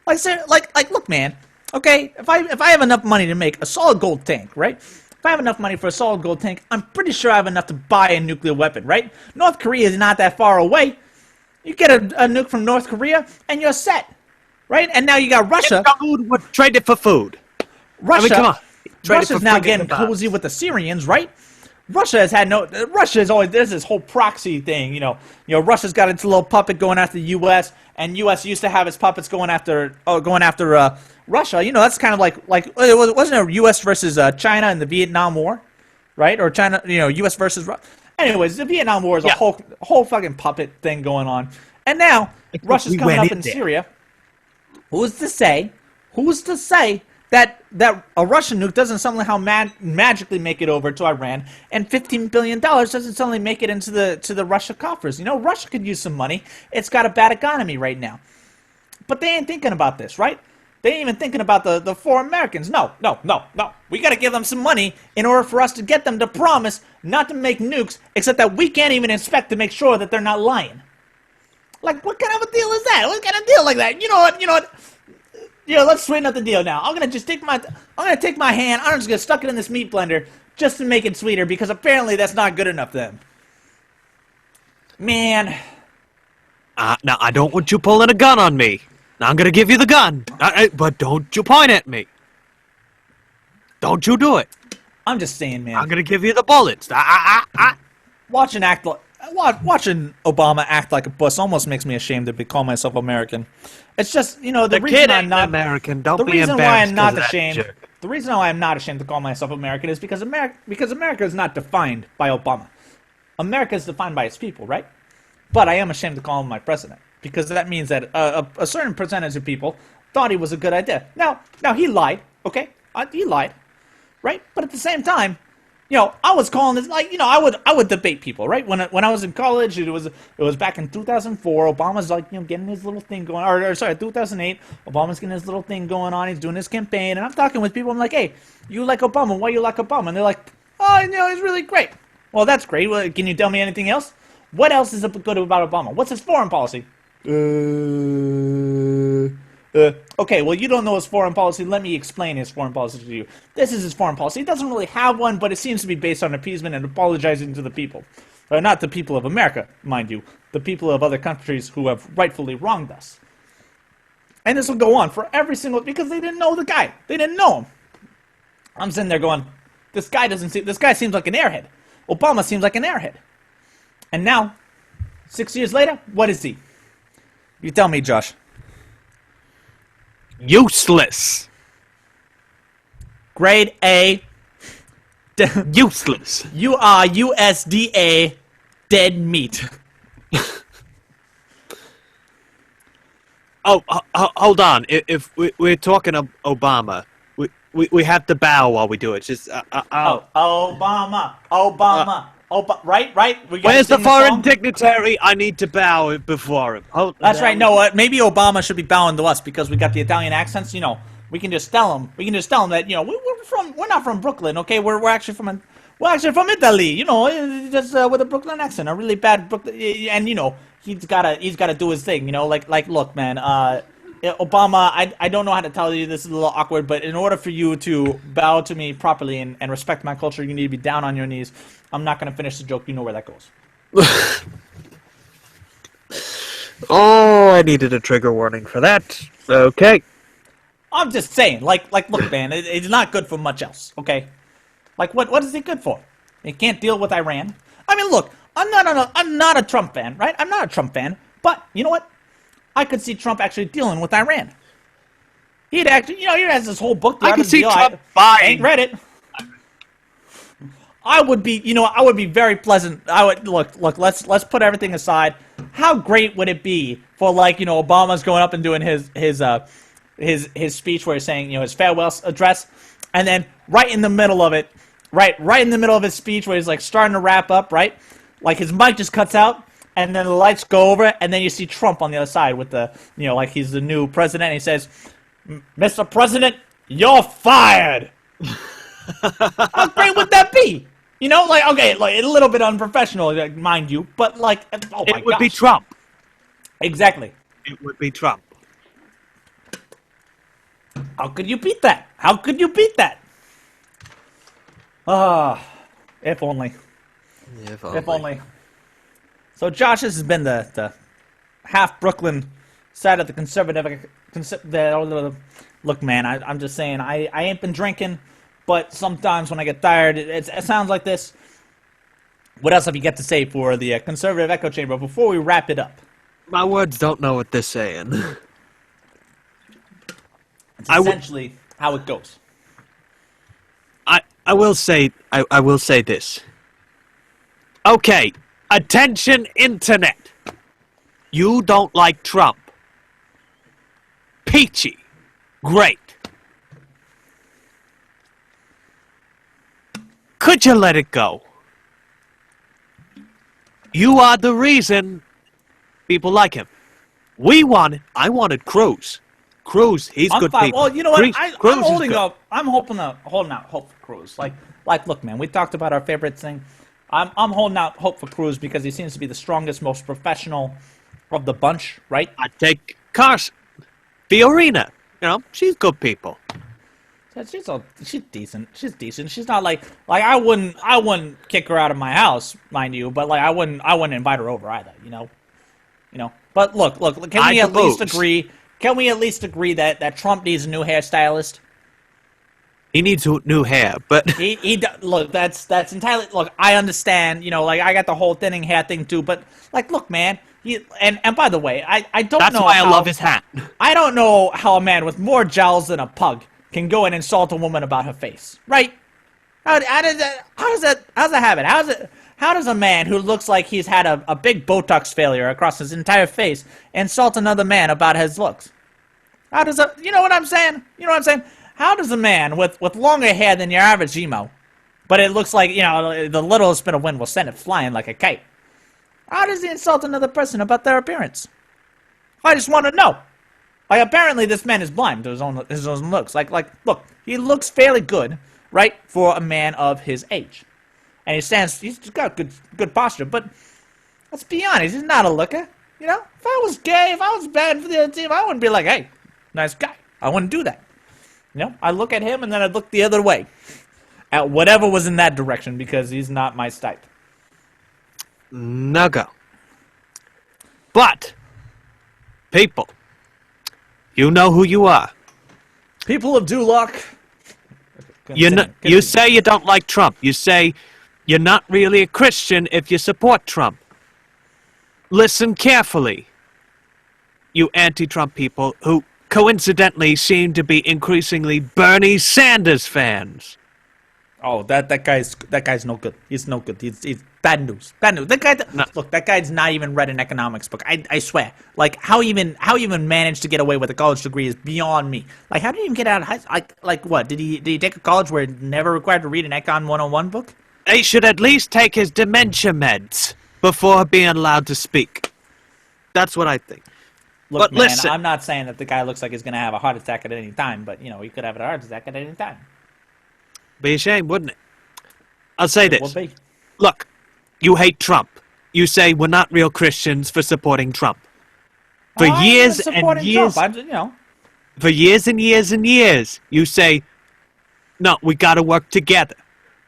[SPEAKER 1] Like, sir, like, look, man. Okay, if I have enough money to make a solid gold tank, right? If I have enough money for a solid gold tank, I'm pretty sure I have enough to buy a nuclear weapon, right? North Korea is not that far away. You get a nuke from North Korea, and you're set, right? And now you got Russia.
[SPEAKER 2] Trade it for food.
[SPEAKER 1] Russia,
[SPEAKER 2] I mean, come on.
[SPEAKER 1] Russia's now getting cozy with the Syrians, right? Russia has had there's this whole proxy thing, Russia's got its little puppet going after the U.S. and U.S. used to have its puppets going after Russia. That's kind of like wasn't it U.S. versus China in the Vietnam War, right? Or China, U.S. versus Russia. Anyways, the Vietnam War is a whole fucking puppet thing going on, and now Russia's coming up in Syria. Who's to say that a Russian nuke doesn't somehow magically make it over to Iran, and $15 billion doesn't suddenly make it into the Russia coffers? Russia could use some money. It's got a bad economy right now. But they ain't thinking about this, right? They ain't even thinking about the 4 Americans. No. We got to give them some money in order for us to get them to promise not to make nukes, except that we can't even inspect to make sure that they're not lying. Like, what kind of a deal is that? What kind of deal like that? You know what? Let's sweeten up the deal now. I'm gonna take my hand. I'm just gonna stuck it in this meat blender just to make it sweeter because apparently that's not good enough to them. Man.
[SPEAKER 2] Now I don't want you pulling a gun on me. Now I'm gonna give you the gun, but don't you point at me. Don't you do it.
[SPEAKER 1] I'm just saying, man.
[SPEAKER 2] I'm gonna give you the bullets.
[SPEAKER 1] Watching Obama act like a puss almost makes me ashamed to call myself American. It's just, the reason I'm not
[SPEAKER 2] American. Don't
[SPEAKER 1] be embarrassed. The reason why I'm not ashamed. The reason why I'm not ashamed to call myself American is because America is not defined by Obama. America is defined by its people, right? But I am ashamed to call him my president because that means that a certain percentage of people thought he was a good idea. Now he lied. Okay, he lied, right? But at the same time, I was calling this I would debate people, right? When I was in college, it was back in 2004. Obama's getting his little thing going, or sorry, 2008. Obama's getting his little thing going on. He's doing his campaign, and I'm talking with people. I'm like, hey, you like Obama? Why you like Obama? And they're like, oh, he's really great. Well, that's great. Well, can you tell me anything else? What else is good about Obama? What's his foreign policy? Okay, well, you don't know his foreign policy. Let me explain his foreign policy to you. This is his foreign policy. He doesn't really have one, but it seems to be based on appeasement and apologizing to the people. Not the people of America, mind you. The people of other countries who have rightfully wronged us. And this will go on for every single... Because they didn't know the guy. They didn't know him. I'm sitting there going, this guy seems like an airhead. Obama seems like an airhead. And now, 6 years later, what is he? You tell me, Josh.
[SPEAKER 2] Useless.
[SPEAKER 1] Grade A.
[SPEAKER 2] Useless.
[SPEAKER 1] You are USDA dead meat.
[SPEAKER 2] Hold on. If we're talking Obama, we have to bow while we do it. Just
[SPEAKER 1] Obama. Right?
[SPEAKER 2] Where's the foreign dignitary? I need to bow before him.
[SPEAKER 1] That's right. No, maybe Obama should be bowing to us because we got the Italian accents. We can just tell him. We're not from Brooklyn. Okay, we're actually from Italy. Just with a Brooklyn accent, a really bad Brooklyn. And he's gotta do his thing. Look, man. Obama, I don't know how to tell you, this is a little awkward, but in order for you to bow to me properly and respect my culture, you need to be down on your knees. I'm not going to finish the joke. You know where that goes.
[SPEAKER 2] Oh, I needed a trigger warning for that. Okay.
[SPEAKER 1] I'm just saying, look, man, it's not good for much else, okay? What is it good for? It can't deal with Iran. I mean, look, I'm not a Trump fan, right? I'm not a Trump fan. But you know what? I could see Trump actually dealing with Iran. He'd actually, he has this whole book.
[SPEAKER 2] I could see Trump buying.
[SPEAKER 1] I ain't read it. I would be very pleasant. I would look. Let's put everything aside. How great would it be for Obama's going up and doing his speech where he's saying his farewell address, and then right in the middle of it, right in the middle of his speech where he's like starting to wrap up, right, like his mic just cuts out, and then the lights go over, and then you see Trump on the other side with the like he's the new president, and he says, "Mr. President, you're fired." How great would that be? Okay, like a little bit unprofessional, mind you, but oh my
[SPEAKER 2] It would be
[SPEAKER 1] gosh.
[SPEAKER 2] Trump.
[SPEAKER 1] Exactly.
[SPEAKER 2] It would be Trump.
[SPEAKER 1] How could you beat that? How could you beat that? If only.
[SPEAKER 2] If
[SPEAKER 1] If only. So Josh, this has been the half Brooklyn side of the conservative. Look, man, I'm just saying, I ain't been drinking, but sometimes when I get tired, it sounds like this. What else have you got to say for the conservative echo chamber before we wrap it up?
[SPEAKER 2] My words don't know what they're saying.
[SPEAKER 1] It's essentially how it goes.
[SPEAKER 2] I will say this. Okay, attention internet. You don't like Trump. Peachy. Great. Could you let it go? You are the reason people like him. I wanted Cruz. Cruz, he's
[SPEAKER 1] I'm
[SPEAKER 2] good
[SPEAKER 1] fine.
[SPEAKER 2] people.
[SPEAKER 1] Well, you know what?
[SPEAKER 2] Cruz
[SPEAKER 1] I'm
[SPEAKER 2] is
[SPEAKER 1] holding
[SPEAKER 2] good.
[SPEAKER 1] up. I'm holding out hope for Cruz. Like, look, man. We talked about our favorite thing. I'm holding out hope for Cruz because he seems to be the strongest, most professional of the bunch, right?
[SPEAKER 2] I take Carson. Fiorina. She's good people.
[SPEAKER 1] She's decent. She's decent. She's not like I wouldn't kick her out of my house, mind you. But I wouldn't invite her over either. But look. Can we at least agree? Can we at least agree that Trump needs a new hairstylist?
[SPEAKER 2] He needs new hair, but
[SPEAKER 1] Look, that's entirely. Look, I understand. I got the whole thinning hair thing too. But look, man. And by the way, I don't
[SPEAKER 2] that's
[SPEAKER 1] know.
[SPEAKER 2] why I love his hat.
[SPEAKER 1] I don't know how a man with more jowls than a pug can go and insult a woman about her face, right? How does that happen? How does a man who looks like he's had a big Botox failure across his entire face insult another man about his looks? How does a, you know what I'm saying? How does a man with longer hair than your average emo, but it looks like, the littlest bit of wind will send it flying like a kite? How does he insult another person about their appearance? I just want to know. Apparently this man is blind to his own looks. Look, he looks fairly good, right, for a man of his age. And he's got good posture, but let's be honest, he's not a looker. If I was gay, if I was bad for the other team, I wouldn't be like, hey, nice guy. I wouldn't do that. I look at him and then I'd look the other way. At whatever was in that direction, because he's not my type.
[SPEAKER 2] No go. But, people, you know who you are.
[SPEAKER 1] People of Duloc.
[SPEAKER 2] You say you don't like Trump. You say you're not really a Christian if you support Trump. Listen carefully, you anti-Trump people who coincidentally seem to be increasingly Bernie Sanders fans.
[SPEAKER 1] Oh, that guy's no good. He's no good. He's bad news. Bad news. Look, that guy's not even read an economics book. I swear. How he even managed to get away with a college degree is beyond me. How did he even get out of high school? What? Did he take a college where it never required to read an Econ 101 book?
[SPEAKER 2] They should at least take his dementia meds before being allowed to speak. That's what I think.
[SPEAKER 1] Look,
[SPEAKER 2] but
[SPEAKER 1] man,
[SPEAKER 2] listen.
[SPEAKER 1] I'm not saying that the guy looks like he's going to have a heart attack at any time, but, he could have a heart attack at any time.
[SPEAKER 2] Be a shame, wouldn't it? I'll say this.
[SPEAKER 1] Would be.
[SPEAKER 2] Look, you hate Trump. You say we're not real Christians for supporting Trump. For years and years, for years and years and years, you say, no, we got to work together.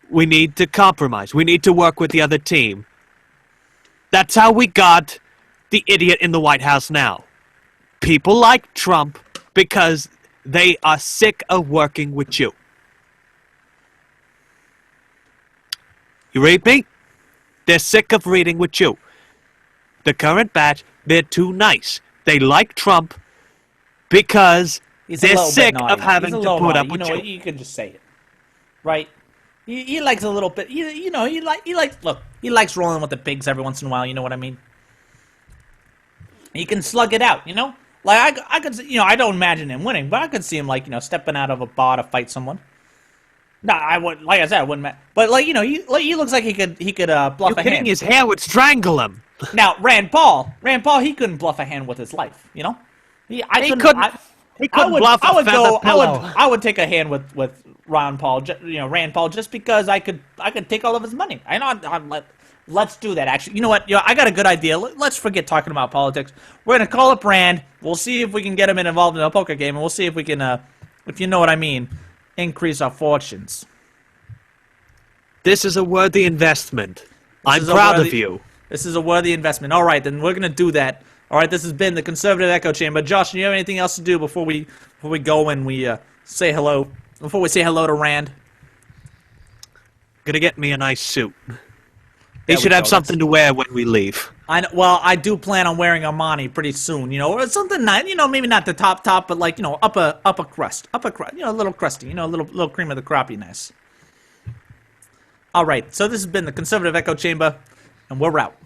[SPEAKER 2] We need to compromise. We need to work with the other team. That's how we got the idiot in the White House now. People like Trump because they are sick of working with you. You read me? They're sick of reading with you. The current batch, they're too nice. They like Trump because
[SPEAKER 1] He's a
[SPEAKER 2] they're
[SPEAKER 1] little bit
[SPEAKER 2] sick
[SPEAKER 1] naughty.
[SPEAKER 2] of having
[SPEAKER 1] He's a
[SPEAKER 2] to
[SPEAKER 1] little
[SPEAKER 2] put
[SPEAKER 1] naughty.
[SPEAKER 2] up
[SPEAKER 1] You
[SPEAKER 2] with
[SPEAKER 1] know
[SPEAKER 2] you.
[SPEAKER 1] what? You can just say it, right? He likes a little bit. You know, he likes. Look, he likes rolling with the pigs every once in a while. You know what I mean? He can slug it out. You know, like I could. You know, I don't imagine him winning, but I could see him like stepping out of a bar to fight someone. No, I would. Like I said, I wouldn't. But like he looks like he could bluff
[SPEAKER 2] You
[SPEAKER 1] a
[SPEAKER 2] kidding?
[SPEAKER 1] hand.
[SPEAKER 2] His hair would strangle him.
[SPEAKER 1] Now Rand Paul, he couldn't bluff a hand with his life. You know,
[SPEAKER 2] He couldn't bluff a feather pillow.
[SPEAKER 1] I would take a hand with Ron Paul, Rand Paul, just because I could take all of his money. Let's do that. Actually, you know what? I got a good idea. Let's forget talking about politics. We're gonna call up Rand. We'll see if we can get him involved in a poker game, and we'll see if we can, if you know what I mean, increase our fortunes.
[SPEAKER 2] This is a worthy investment. I'm proud of you.
[SPEAKER 1] This is a worthy investment. All right, then we're gonna do that. All right, this has been the Conservative Echo Chamber. Josh, do you have anything else to do before we go and we say hello? Before we say hello to Rand?
[SPEAKER 2] Gonna get me a nice suit.
[SPEAKER 1] There
[SPEAKER 2] He
[SPEAKER 1] we
[SPEAKER 2] should
[SPEAKER 1] go.
[SPEAKER 2] have something to wear when we leave.
[SPEAKER 1] Well, I do plan on wearing Armani pretty soon. Or something nice. Maybe not the top, but like upper crust, a little crusty. A little cream of the crop, nice. All right, so this has been the Conservative Echo Chamber, and we're out.